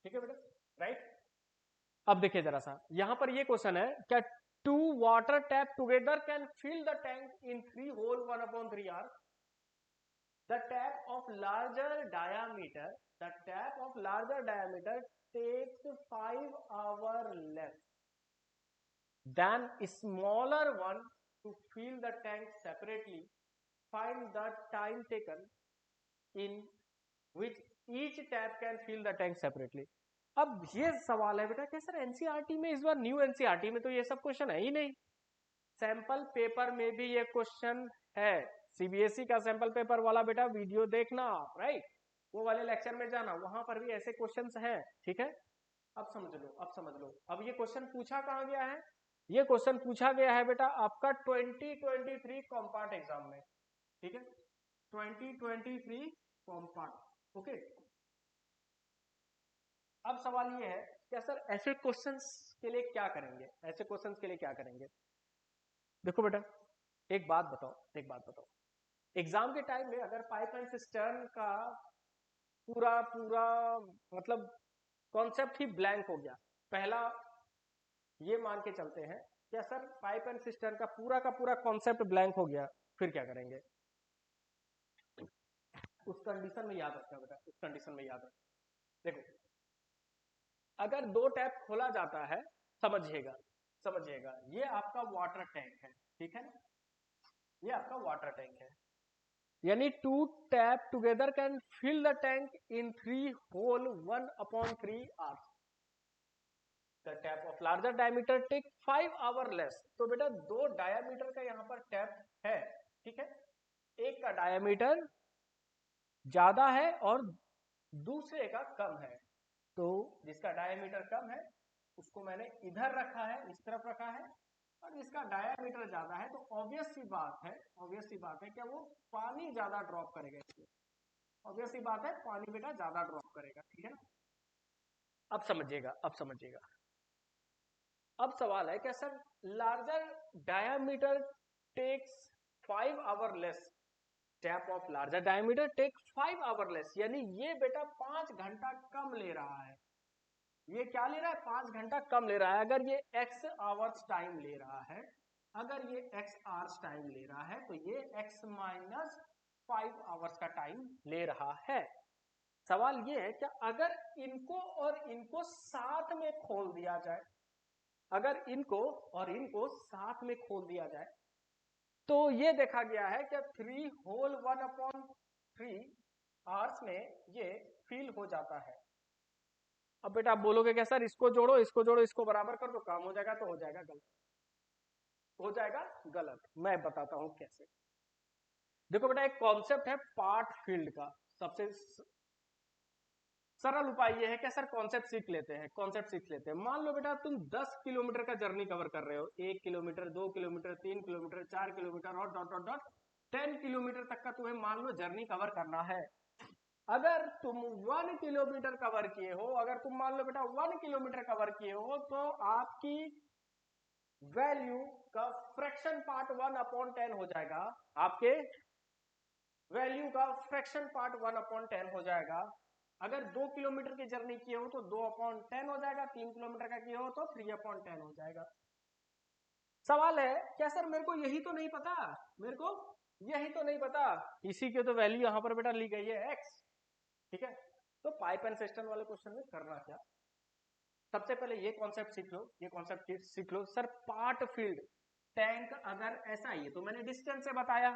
ठीक है बेटा, राइट। अब देखिए जरा सा, यहां पर ये क्वेश्चन है, क्या two water tap together can fill the tank in 3 whole 1/3 hour, the tap of larger diameter, the tap of larger diameter takes 5 hours less, then smaller one to fill the tank separately. Find the time taken in which each tap can fill the tank separately. अब ये सवाल है बेटा कि sir NCERT में इस बार new NCERT में तो ये सब क्वेश्चन है ही नहीं, सैंपल पेपर में भी ये क्वेश्चन है, सीबीएसई का सैंपल पेपर वाला बेटा वीडियो देखना आप, राइट, वो वाले लेक्चर में जाना, वहां पर भी ऐसे क्वेश्चंस हैं, ठीक है। अब समझ लो, अब समझ लो, अब ये क्वेश्चन पूछा कहाँ गया है, ये क्वेश्चन पूछा गया है बेटा आपका 2023 कॉम्पार्ट एग्जाम में, ठीक है, 2023 कॉम्पार्ट, ओके। अब सवाल ये है क्या सर ऐसे क्वेश्चंस के लिए क्या करेंगे, ऐसे क्वेश्चंस के लिए क्या करेंगे। देखो बेटा एक बात बताओ, एक बात बताओ, एग्जाम के टाइम में अगर पाइप एंड सिस्टर्न का पूरा पूरा मतलब कॉन्सेप्ट ही ब्लैंक हो गया, पहला ये मान के चलते हैं क्या सर पाइप एंड सिस्टर्न का पूरा कॉन्सेप्ट ब्लैंक हो गया, फिर क्या करेंगे। उस कंडीशन में याद रखना बेटा, उस कंडीशन में याद रखना। देखो अगर दो टैप खोला जाता है, समझिएगा समझिएगा, ये आपका वाटर टैंक है, ठीक है ना, ये आपका वाटर टैंक है, यानी two tap together can fill the tank in 3 whole 1/3 hours. The tap of larger diameter take 5 hour less. तो बेटा दो डायमीटर का यहाँ पर टैप है, ठीक है, एक का डायमीटर ज्यादा है और दूसरे का कम है, तो जिसका डायमीटर कम है उसको मैंने इधर रखा है, इस तरफ रखा है, और जिसका डायमीटर ज्यादा है तो ऑब्वियस सी बात है, ऑब्वियस सी बात है क्या वो पानी ज्यादा ड्रॉप करेगा इसमें, ऑब्वियस सी बात है पानी बेटा ज्यादा ड्रॉप करेगा, ठीक है ना। अब समझिएगा, अब समझिएगा, अब सवाल है क्या sir larger diameter takes 5 hour less, tap of larger diameter take 5 hour less, यानी ये बेटा 5 घंटा कम ले रहा है, ये क्या ले रहा है 5 घंटा कम ले रहा है। अगर ये x आवर्स टाइम ले रहा है, अगर ये x आवर्स टाइम ले रहा है तो ये x माइनस 5 आवर्स का टाइम ले रहा है। सवाल ये है क्या अगर इनको और इनको साथ में खोल दिया जाए, अगर इनको और इनको साथ में खोल दिया जाए तो ये देखा गया है कि 3 होल 1/3 आवर्स में ये फिल हो जाता है। अब बेटा आप बोलोगे क्या सर इसको जोड़ो इसको जोड़ो इसको बराबर कर दो काम हो जाएगा, तो हो जाएगा गलत, हो जाएगा गलत, मैं बताता हूं कैसे। देखो बेटा एक कॉन्सेप्ट है पार्ट फील्ड का, सबसे सरल उपाय ये है कि सर कॉन्सेप्ट सीख लेते हैं, कॉन्सेप्ट सीख लेते हैं। मान लो बेटा तुम 10 किलोमीटर का जर्नी कवर कर रहे हो, 1 किलोमीटर 2 किलोमीटर 3 किलोमीटर 4 किलोमीटर और डॉट डॉट डॉट 10 किलोमीटर तक का तुम्हें मान लो जर्नी कवर करना है। अगर तुम 1 किलोमीटर कवर किए हो, अगर तुम मान लो बेटा 1 किलोमीटर कवर किए हो तो आपकी वैल्यू का फ्रैक्शन पार्ट 1/10 हो जाएगा, आपके वैल्यू का फ्रैक्शन पार्ट 1/10 हो जाएगा। अगर 2 किलोमीटर की जर्नी किए हो तो 2/10 हो जाएगा, 3 किलोमीटर का किए हो तो 3/10 हो जाएगा। सवाल है क्या सर मेरे को यही तो नहीं पता, मेरे को यही तो नहीं पता, इसी की तो वैल्यू यहां पर बेटा ली गई है x, ठीक है। तो पाइप एंड सिस्टम वाले क्वेश्चन में करना क्या, सबसे पहले ये कॉन्सेप्ट सीख लो, ये कॉन्सेप्ट सीख लो सर पार्ट फील्ड टैंक अगर ऐसा ही है तो मैंने डिस्टेंस से बताया।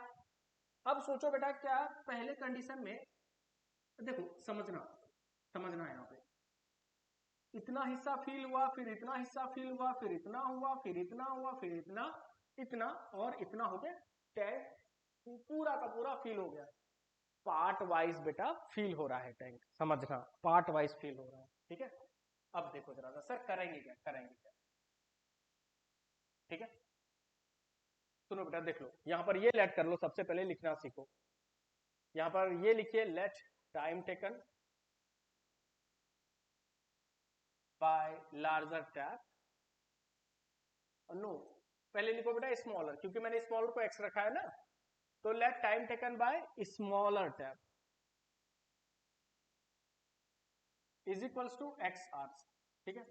अब सोचो बेटा क्या पहले कंडीशन में देखो समझना, समझना यहाँ पे इतना हिस्सा फील हुआ, फिर इतना हिस्सा फील हुआ, फिर इतना हुआ, फिर इतना हुआ, फिर इतना, इतना और इतना हो गया, टैंक पूरा का पूरा फील हो गया। पार्ट वाइज बेटा फील हो रहा है टैंक, समझना पार्ट वाइज फील हो रहा है, ठीक है। अब देखो जरा सा सर करेंगे क्या, करेंगे क्या, ठीक है। सुनो बेटा देख लो यहां पर ये लेट कर लो, सबसे पहले लिखना सीखो, यहां पर ये लिखिए let time taken by larger tap, no पहले लिखो बेटा स्मॉलर, क्योंकि मैंने स्मॉलर को एक्स रखा है ना, तो let time taken by smaller tap is equals to X hours, ठीक है।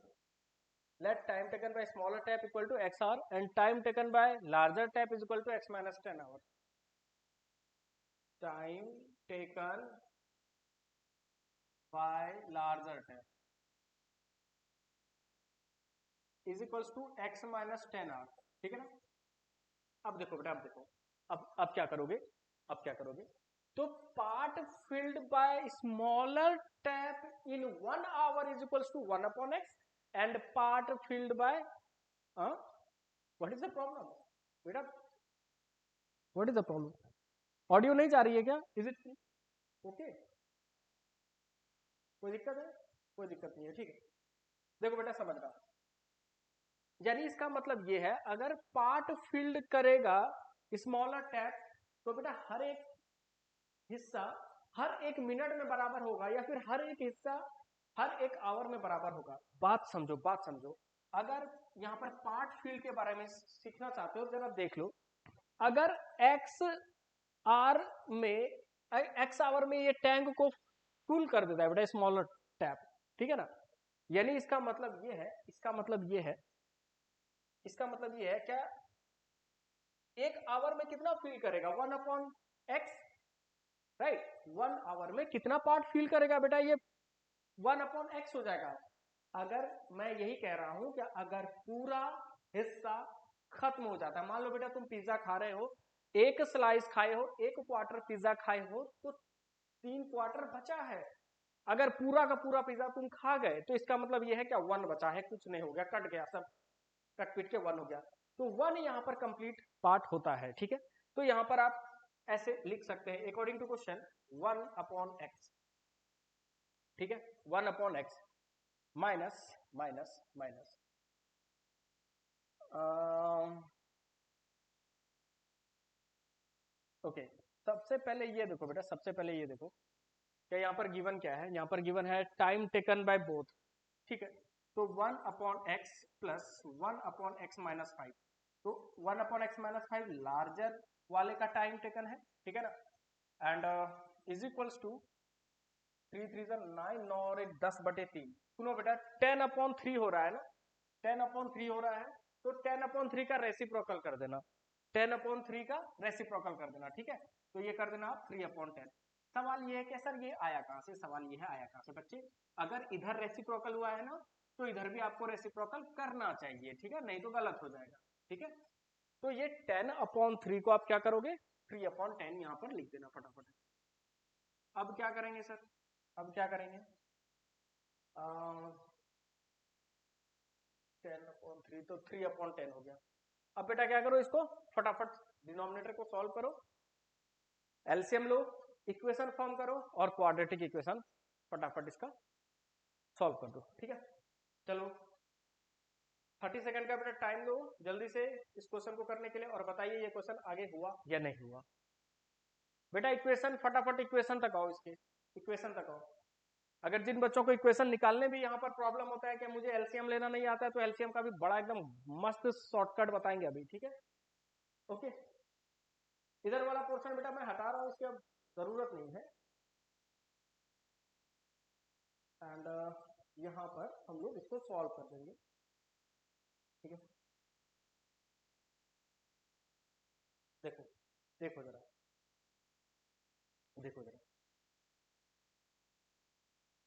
let time taken by smaller tap equal to x hour and time taken by larger tap is equal to x minus 10 hours. Time taken by larger tap is equals to x minus 10r, ठीक है ना। अब देखो बेटा, अब देखो, अब क्या करोगे, अब क्या करोगे, तो part filled by smaller tap in 1 hour is equals to 1 upon x and part filled by, what is the problem बेटा, what is the problem? Audio नहीं जा रही है क्या? Is it okay? कोई दिक्कत है? कोई दिक्कत नहीं है, ठीक है। देखो बेटा समझना, यानी इसका मतलब ये है, अगर पार्ट फील्ड करेगा स्मॉलर टैप तो बेटा हर एक हिस्सा हर एक मिनट में बराबर होगा या फिर हर एक हिस्सा हर एक आवर में बराबर होगा। बात समझो, बात समझो। अगर यहाँ पर पार्ट फील्ड के बारे में सीखना चाहते हो जरा देख लो, अगर एक्स आवर में ये टैंक को फुल कर देता है बेटा स्मॉलर टैप, ठीक है ना। यानी इसका मतलब ये है, इसका मतलब ये है, इसका मतलब ये है क्या, एक आवर में कितना फील करेगा? 1 अपॉन एक्स, राइट। 1 आवर में कितना पार्ट फील करेगा बेटा? ये 1 अपॉन एक्स हो जाएगा। अगर मैं यही कह रहा हूं कि अगर पूरा हिस्सा खत्म हो जाता है, मान लो बेटा तुम पिज्जा खा रहे हो, एक स्लाइस खाए हो, एक क्वार्टर पिज्जा खाए हो, तो 3 क्वार्टर बचा है। अगर पूरा का पूरा पिज्जा तुम खा गए तो इसका मतलब यह है क्या, 1 बचा है, कुछ नहीं हो गया, कट गया सब, कट पिट के 1 हो गया। तो 1 यहाँ पर कंप्लीट पार्ट होता है, ठीक है। तो यहाँ पर आप ऐसे लिख सकते हैं according to question 1 upon X, ठीक है, 1 upon X minus minus minus okay. सबसे पहले ये देखो बेटा, सबसे पहले ये देखो क्या यहाँ पर गिवन क्या है, यहाँ पर गिवन है टाइम टेकन बाय बोथ, ठीक है। तो 1 upon x plus 1 upon X minus 5, तो 1 अपॉन एक्स माइनस 5 लार्जर वाले का टाइम टेकन है, ठीक है ना। एंड इज इक्वल्स टू 3 3 9 और 10/3। सुनो बेटा 10 अपॉन 3 हो रहा है ना, 10 अपॉन 3 हो रहा है, तो 10 अपॉन 3 का रेसिप्रोकल कर देना, 10 अपॉन 3 का रेसिप्रोकल कर देना, ठीक है। तो ये कर देना आप 3 अपॉन 10। सवाल ये है कि सर ये आया कहां से, सवाल ये है आया कहां से बच्चे, अगर इधर रेसिप्रोकल हुआ है ना तो इधर भी आपको रेसिप्रोकल करना चाहिए, ठीक है, नहीं तो गलत हो जाएगा, ठीक है। तो ये 10 अपॉन 3 को आप क्या करोगे, 3 अपॉन 10 यहां पर लिख देना फटाफट। अब क्या करेंगे सर, अब क्या करेंगे, 10 अपॉन 3 तो 3 अपॉन 10 हो गया। अब बेटा क्या करो, इसको फटाफट डिनोमिनेटर को सॉल्व करो, एलसीएम लो, इक्वेशन फॉर्म करो और क्वाड्रेटिक इक्वेशन फटाफट इसका सॉल्व कर दो, ठीक है। चलो 30 सेकंड का बेटा टाइम दो जल्दी से इस क्वेश्चन को करने के लिए, और बताइए ये क्वेश्चन आगे हुआ या नहीं हुआ। बेटा इक्वेशन फटाफट, इक्वेशन तक आओ, इसके इक्वेशन तक आओ। अगर जिन बच्चों को इक्वेशन निकालने भी यहाँ पर प्रॉब्लम होता है कि मुझे एलसीएम लेना नहीं आता है, तो एलसीएम का भी बड़ा एकदम मस्त शॉर्टकट बताएंगे अभी, ठीक है, ओके। इधर वाला पोर्शन बेटा मैं हटा रहा हूँ, इसकी अब जरूरत नहीं है। एंड यहाँ पर हम लोग इसको सॉल्व कर देंगे, ठीक है। देखो देखो जरा, देखो जरा,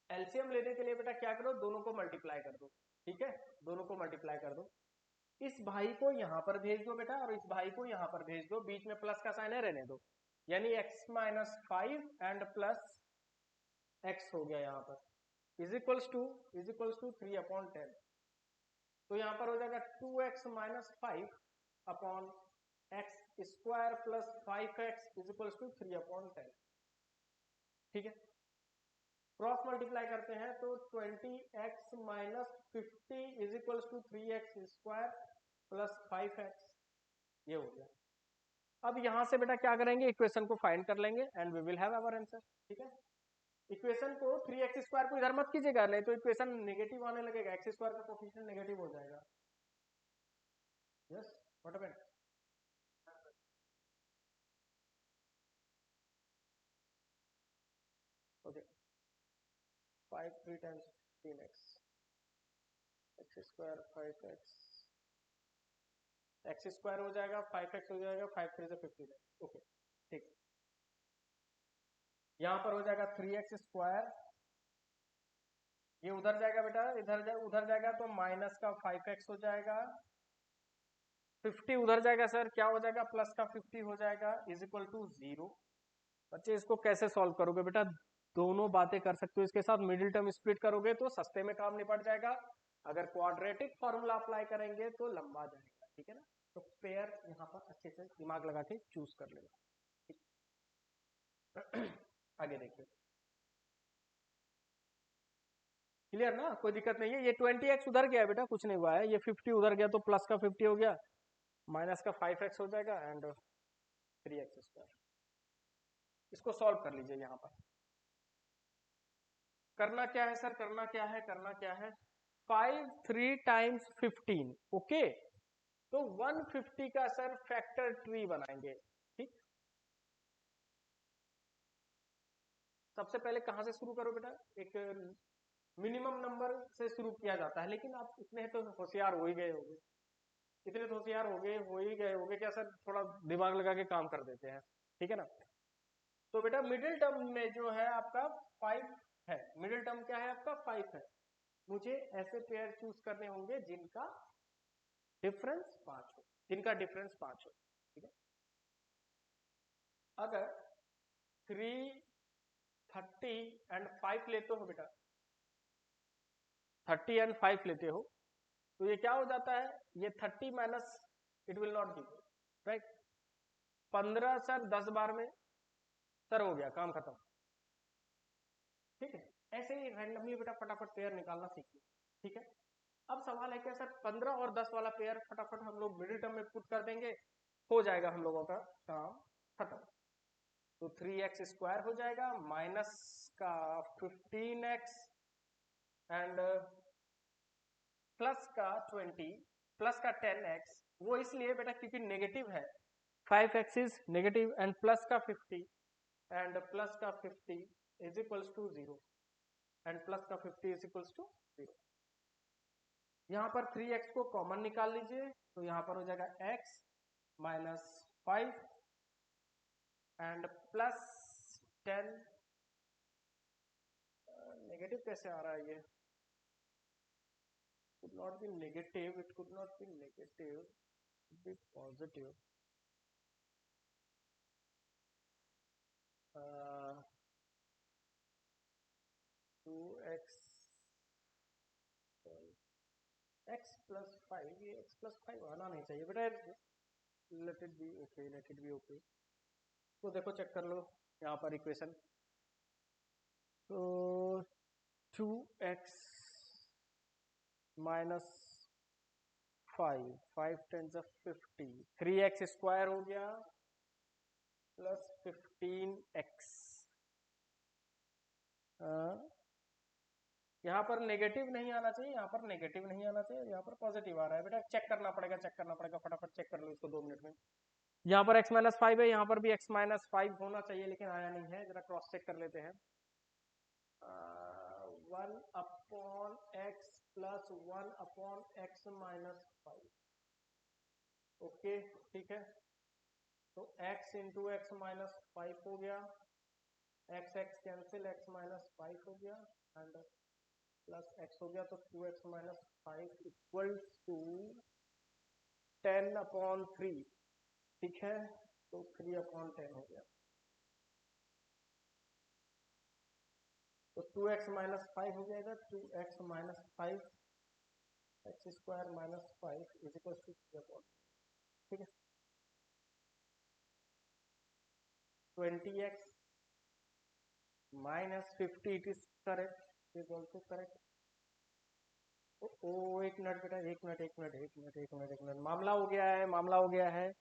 एलसीएम लेने के लिए बेटा क्या करो, दोनों को मल्टीप्लाई कर दो, ठीक है, दोनों को मल्टीप्लाई कर दो। इस भाई को यहां पर भेज दो बेटा और इस भाई को यहां पर भेज दो, बीच में प्लस का साइन है रहने दो, यानी x minus 5 and plus x हो गया यहाँ पर इज इक्वल्स टू 3 अपॉन 10। तो यहाँ पर हो जाएगा 2x minus 5 upon X square plus 5x is equals to 3 upon 10, ठीक है। क्रॉस मल्टीप्लाई करते हैं तो 20x minus 50 is equals to 3x square plus 5x, ये हो गया। अब यहां से बेटा क्या करेंगे, इक्वेशन को फाइंड कर लेंगे and we will have our answer, ठीक है। इक्वेशन को 3x स्क्वायर को इधर मत कीजिएगा, नहीं तो इक्वेशन नेगेटिव आने लगेगा, x स्क्वायर का कोफिशिएंट नेगेटिव हो जाएगा। Yes what happened, okay 5 3 times 3x, x square 5x, x square हो जाएगा 5x हो जाएगा, 5 3 से 15, ओके ठीक। यहां पर हो जाएगा 3x स्क्वायर ये उधर जाएगा बेटा, उधर जाएगा तो माइनस का 5x हो जाएगा, 50 उधर जाएगा सर, क्या हो जाएगा, प्लस का 50 हो जाएगा, इज इक्वल टू 0। बच्चे इसको कैसे सॉल्व करोगे बेटा, दोनों बातें कर सकते हो, इसके साथ मिडिल टर्म स्प्लिट करोगे तो सस्ते में काम निपट जाएगा, अगर क्वाड्रेटिक फॉर्मूला अप्लाई करेंगे तो लंबा जाएगा, ठीक है ना। तो पेयर यहाँ पर अच्छे से दिमाग लगा के चूज कर लेना, ठीक। आगे देखिए, क्लियर ना, कोई दिक्कत नहीं है। ये 20x उधर गया बेटा, कुछ नहीं हुआ है, ये 50 उधर गया तो प्लस का 50 हो गया, माइनस का 5x हो जाएगा एंड 3x²। इसको सॉल्व कर लीजिए। यहाँ पर करना क्या है सर, करना क्या है, करना क्या है, 5 3 टाइम्स 15, ओके। तो 150 का सर फैक्टर ट्री बनाएंगे, ठीक। सबसे पहले कहां से शुरू करो बेटा, एक मिनिमम नंबर से शुरू किया जाता है, लेकिन आप इतने तो होशियार हो ही गए होंगे, इतने तो होशियार हो ही गए होंगे क्या सर, थोड़ा दिमाग लगा के काम कर देते हैं, ठीक है ना। तो बेटा मिडिल टर्म में जो है आपका 5 है, मिडिल टर्म क्या है आपका 5 है, मुझे ऐसे पेयर चूज करने होंगे जिनका डिफरेंस 5 हो, जिनका डिफरेंस 5 हो, ठीक है। अगर 3 30 एंड 5 लेते हो बेटा, 30 एंड 5 लेते हो तो ये क्या हो जाता है, ये 30 minus it will not give, right. 15 sir 10 बार में सर हो गया, काम खत्म, ठीक है। ऐसे ही रैंडमली बेटा फटाफट पेयर निकालना सीखिए, ठीक है। अब सवाल है क्या सर, 15 और 10 वाला पेयर फटाफट हम लोग मिडिल टर्म में पुट कर देंगे, हो जाएगा हम लोगों का काम खत्म। तो 3x² हो जाएगा, माइनस का 15x एंड प्लस का 20 प्लस का 10x, वो इसलिए बेटा क्योंकि नेगेटिव है, 5x is negative and plus का 50 एंड प्लस का 50 is equals to 0 and plus का 50 इज इक्वल्स टू 0। यहाँ पर 3x को कॉमन निकाल लीजिए, तो यहाँ पर हो जाएगा x minus 5 and plus 10, negative कैसे आ रहा है ये, could not be negative, it could not be negative, it could be positive, 2x x plus 5, ये x प्लस 5 आना नहीं चाहिए बेटा, late it B okay, late it B okay. तो देखो चेक कर लो यहाँ पर इक्वेशन, तो 2x minus 5 tense of 50, 3x² हो गया प्लस 15x। यहाँ पर नेगेटिव नहीं आना चाहिए, यहाँ पर नेगेटिव नहीं आना चाहिए, यहाँ पर पॉजिटिव आ रहा है बेटा, चेक करना पड़ेगा, चेक करना पड़ेगा, फटाफट चेक कर लो इसको 2 मिनट में। यहाँ पर x माइनस 5 है, यहाँ पर भी x माइनस 5 होना चाहिए, लेकिन आया नहीं है, जरा क्रॉस चेक कर लेते हैं। 1/x plus 1/x minus 5, okay ठीक है। तो x इंटू एक्स माइनस 5 हो गया, x कैंसिल, x माइनस 5 हो गया एंड प्लस x हो गया, तो 2x माइनस 5 इक्वल टू 10/3, ठीक है। तो 3/10 हो गया, तो 2x माइनस 5 हो जाएगा, 2x minus 5 x² minus 5 is equal to 3/, ठीक है। 20x minus 50 it is correct, is also correct. ओ एक मिनट बेटा, एक मिनट एक मिनट एक मिनट एक मिनट एक मिनट, मामला हो गया है, मामला हो गया है,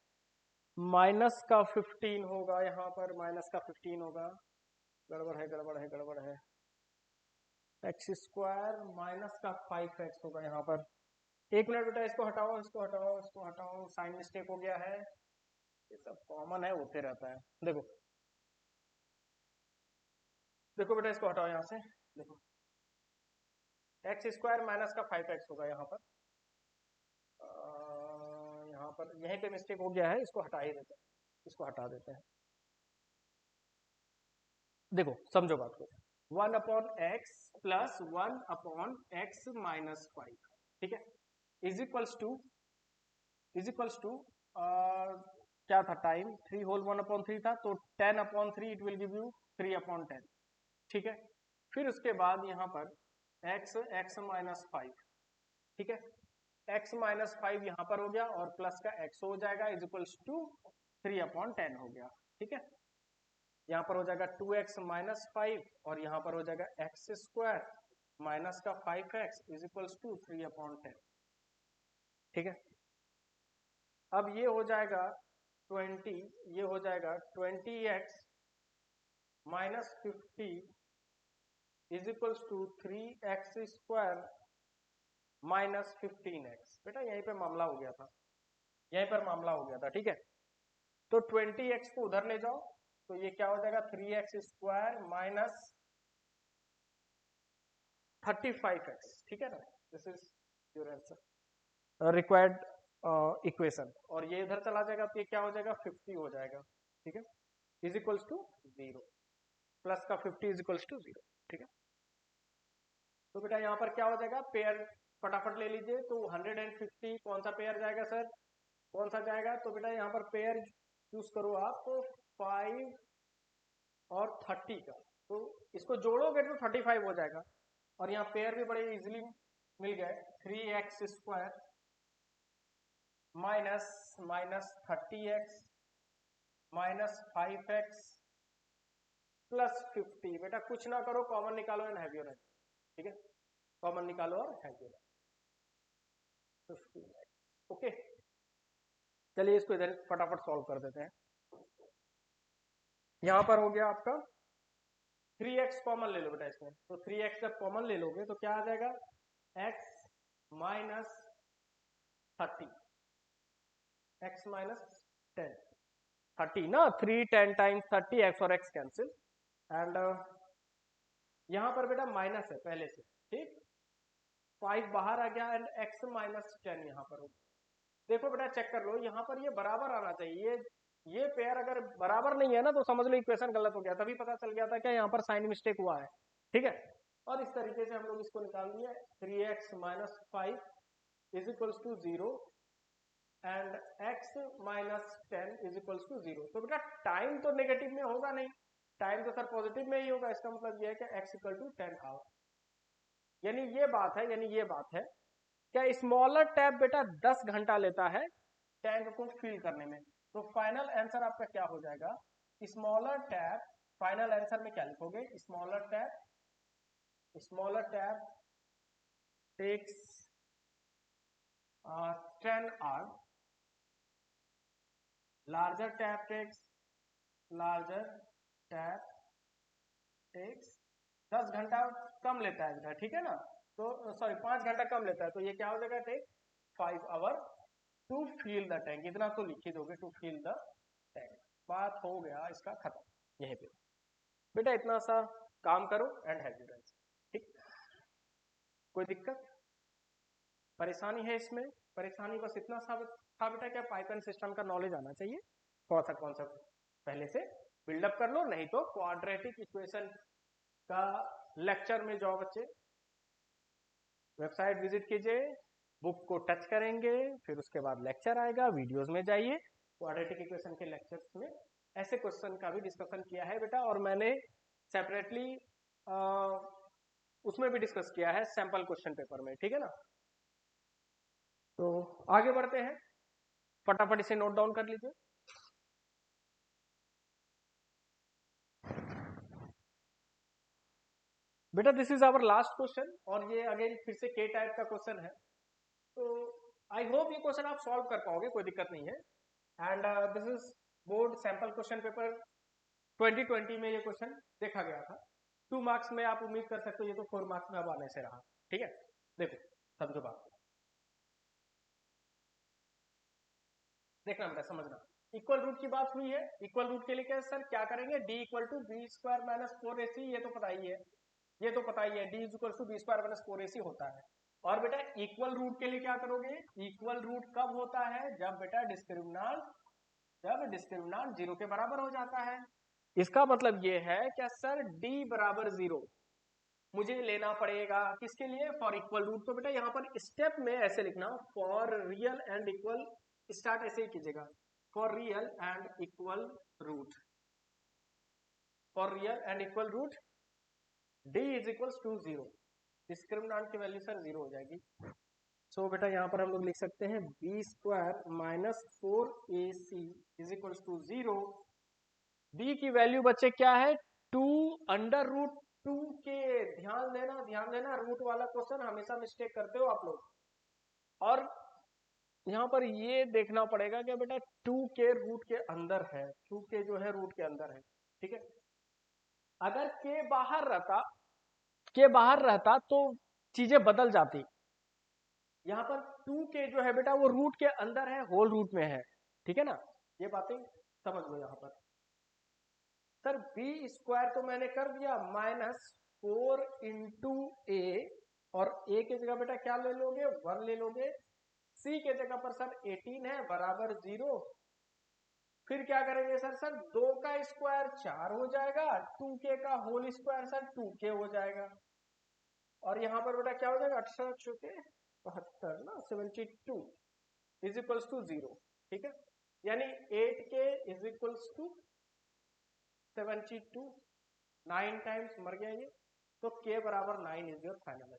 माइनस का 15 होगा, यहाँ पर माइनस का 15 होगा, गड़बड़ है गड़बड़ है गड़बड़ है, x² माइनस का 5x होगा यहाँ पर। एक मिनट बेटा, इसको हटाओ इसको हटाओ इसको हटाओ, साइन मिस्टेक हो गया है, ये सब कॉमन है, होते रहता है। देखो देखो बेटा, इसको हटाओ यहाँ से, देखो x² माइनस का 5x होगा यहाँ पर, यहाँ पर यहीं पे मिस्टेक हो गया है, इसको हटा ही देते हैं, इसको हटा देते हैं। देखो समझो बात को, 1 upon x plus 1 upon X minus 5, ठीक है, इज इक्वल्स टू क्या था टाइम, 3 होल 1 अपॉन 3 था, तो 10 upon 3 it will give you 3 upon 10, ठीक है। फिर उसके बाद यहाँ पर x माइनस 5, ठीक है, x माइनस 5 यहाँ पर हो गया और प्लस का x हो जाएगा इज इक्वल्स टू 3 अपॉन 10 हो गया, ठीक है। यहाँ पर हो जाएगा 2x माइनस 5 और यहाँ पर हो जाएगा एक्स स्क्वायर माइनस का 5x is equals to 3 upon 10, ठीक है। अब ये हो जाएगा 20, ये हो जाएगा 20x minus 50 is equals to 3x square minus 15x। बेटा यहीं पे मामला हो गया था, यहीं पर मामला हो गया था, ठीक है। तो 20x को उधर ले जाओ तो ये क्या हो जाएगा 3x स्क्वायर माइनस 35x, ठीक है ना। This is your answer required equation. और ये इधर चला जाएगा तो ये क्या हो जाएगा 50 हो जाएगा, ठीक है, इज इक्वल्स टू 0, प्लस का 50 इज इक्वल्स टू 0, ठीक है। तो बेटा यहाँ पर क्या हो जाएगा, पेयर फटाफट ले लीजिए, तो 150 कौन सा पेयर जाएगा सर, कौन सा जाएगा, तो बेटा यहाँ पर पेयर चूज करो आप, तो 5 और 30 का, तो इसको जोड़ोगे तो 35 हो जाएगा। और यहाँ पेयर भी बड़े इजीली मिल गए, 3x square minus 30x minus 5x plus 50। बेटा कुछ ना करो, कॉमन निकालो एंड हैव योर आंसर, ठीक है, कॉमन निकालो और हैव योर आंसर 15। ओके, चलिए इसको इधर फटाफट सॉल्व कर देते हैं। यहां पर हो गया आपका 3x कॉमन ले लो बेटा इसमें, तो 3x जब कॉमन ले लोगे तो क्या आ जाएगा x माइनस 30, x माइनस 10, 30 ना, 3 10 टाइम्स 30, x और x कैंसिल, एंड यहां पर बेटा माइनस है पहले से, ठीक, 5 बाहर आ गया एंड x माइनस 10 यहाँ पर हो। देखो बेटा चेक कर लो, यहाँ पर ये बराबर आना चाहिए, ये पेयर अगर बराबर नहीं है ना तो समझ लो इक्वेशन गलत हो गया, तभी पता चल गया था क्या यहाँ पर साइन मिस्टेक हुआ है, ठीक है। और इस तरीके से हम लोग इसको निकाल दिए, 3x minus 5 is equals to 0 and x minus 10 is equals to 0। तो बेटा टाइम तो नेगेटिव में होगा नहीं, टाइम तो सर पॉजिटिव में ही होगा, इसका मतलब ये है कि x इक्वल टू 10 आवर, यानी ये बात है, यानी ये बात है क्या स्मॉलर टैप बेटा 10 घंटा लेता है टैंक को फिल करने में। तो फाइनल आंसर आपका क्या हो जाएगा, स्मॉलर टैप, फाइनल आंसर में क्या लिखोगे, smaller tap takes 10 hour, larger tap takes 10 घंटा कम लेता है बेटा, ठीक है ना, तो सॉरी 5 घंटा कम लेता है, तो ये क्या हो जाएगा take 5 hour to fill the tank, इतना तो लिख ही दोगे, टू फील द टैंक, बात हो गया इसका खत्म। यहीं पे बेटा इतना सा काम करो एंड हैव योर आंसर, ठीक। कोई दिक्कत परेशानी है इसमें, परेशानी बस इतना सा था बेटा क्या पाइथन सिस्टम का नॉलेज आना चाहिए, कौन सा कॉन्सेप्ट पहले से बिल्डअप कर लो, नहीं तो क्वाड्रेटिक इक्वेशन का लेक्चर में जाओ बच्चे, वेबसाइट विजिट कीजिए, बुक को टच करेंगे, फिर उसके बाद लेक्चर आएगा, वीडियोस में जाइए, क्वाड्रेटिक इक्वेशन के लेक्चर्स में ऐसे क्वेश्चन का भी डिस्कशन किया है बेटा, और मैंने सेपरेटली उसमें भी डिस्कस किया है सैंपल क्वेश्चन पेपर में, ठीक है ना। तो आगे बढ़ते हैं, फटाफट इसे नोट डाउन कर लीजिए। बेटा this is our last question, और ये अगेन फिर से के टाइप का क्वेश्चन है, तो आई होप ये क्वेश्चन आप सॉल्व कर पाओगे, कोई दिक्कत नहीं है। And this is board sample question paper 2020 में ये क्वेश्चन देखा गया था, 2 मार्क्स में आप उम्मीद कर सकते हो, ये तो 4 मार्क्स में अब आने से रहा, ठीक है। देखो समझो बात, देखना बेटा समझना, इक्वल रूट की बात हुई है, इक्वल रूट के लिए क्या सर क्या करेंगे, D equal to B square minus 4ac, ये तो पता ही है, ये तो पता ही है, D equal to B square minus 4ac होता है। और बेटा इक्वल रूट के लिए क्या करोगे, इक्वल रूट कब होता है, जब बेटा डिस्क्रिमिनांट 0 के बराबर हो जाता है। इसका मतलब ये है क्या सर d बराबर 0, मुझे लेना पड़ेगा किसके लिए, फॉर इक्वल रूट। तो बेटा यहाँ पर स्टेप में ऐसे लिखना, for real and equal, start ऐसे ही कीजिएगा, for real and equal root, for real and equal root d is equal to 0, discriminant की वैल्यू सर 0 हो जाएगी। सो बेटा यहाँ पर हम लोग लिख सकते हैं B square minus 4ac is equal to 0। b की वैल्यू बच्चे क्या है, 2 अंडर रूट 2 के। ध्यान देना रूट वाला क्वेश्चन हमेशा मिस्टेक करते हो आप लोग। और यहाँ पर ये देखना पड़ेगा कि बेटा 2 के रूट के अंदर है, 2 के जो है रूट के अंदर है, ठीक है। अगर के बाहर रहता तो चीजें बदल जाती। यहाँ पर 2 के जो है बेटा वो रूट के अंदर है, होल रूट में है, ठीक है ना, ये बातें समझ लो। यहाँ पर सर बी स्क्वायर तो मैंने कर दिया माइनस 4 इंटू ए, और ए की जगह बेटा क्या ले लोगे, 1 ले लोगे। सी के जगह पर सर 18 है बराबर 0। फिर क्या करेंगे सर, 2 का स्क्वायर 4 हो जाएगा, 2k का होल स्क्वायर सर 2k हो जाएगा। और यहाँ पर बेटा क्या हो जाएगा, 18 चुके 72 ना, 72 इज इक्वल्स टू 0, ठीक है। यानी 8k is equals to 72, 9 times मर गया ये, तो k बराबर 9 इज योर फाइनल।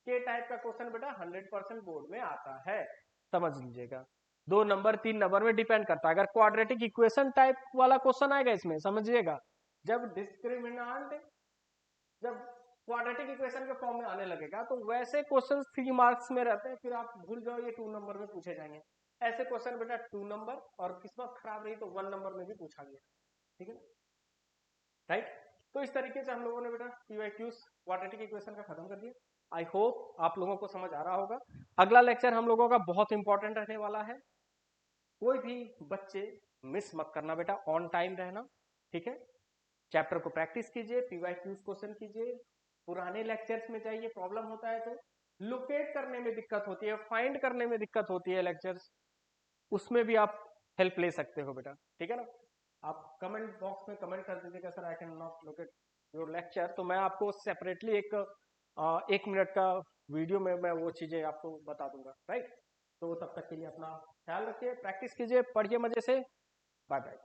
के टाइप का क्वेश्चन बेटा 100% बोर्ड में आता है, समझ लीजिएगा। 2 नंबर 3 नंबर में डिपेंड करता है। अगर क्वाड्रेटिक इक्वेशन टाइप वाला क्वेश्चन आएगा इसमें समझिएगा, जब डिस्क्रिमिनेंट जब क्वाड्रेटिक इक्वेशन के फॉर्म में आने लगेगा तो वैसे क्वेश्चन 3 मार्क्स में रहते हैं, फिर आप भूल जाओ ये 2 नंबर में पूछे जाएंगे। ऐसे क्वेश्चन बेटा 2 नंबर, और किस्मत खराब रही तो 1 नंबर में भी पूछा गया, ठीक है, राइट। तो इस तरीके से हम लोगों ने बेटा पीवाईक्यूज क्वाड्रेटिक इक्वेशन का खत्म कर दिया। आई होप आप लोगों को समझ आ रहा होगा। अगला लेक्चर हम लोगों का बहुत इंपॉर्टेंट रहने वाला है, कोई भी बच्चे मिस मत करना बेटा, ऑन टाइम रहना, ठीक है। चैप्टर को प्रैक्टिस कीजिए, पीवाईक्यूज क्वेश्चन कीजिए, पुराने लेक्चर्स में जाइए, प्रॉब्लम होता है तो लोकेट करने में दिक्कत होती है, फाइंड करने में दिक्कत होती है लेक्चर्स, उसमें भी आप हेल्प ले सकते हो बेटा, ठीक है ना। आप कमेंट बॉक्स में कमेंट कर दीजिएगा sir I can not locate your lecture, तो मैं आपको सेपरेटली एक मिनट का वीडियो में मैं वो चीजें आपको बता दूंगा, राइट। तो तब तक के लिए अपना ख्याल रखिए, प्रैक्टिस कीजिए, पढ़िए मजे से, बाय बाय।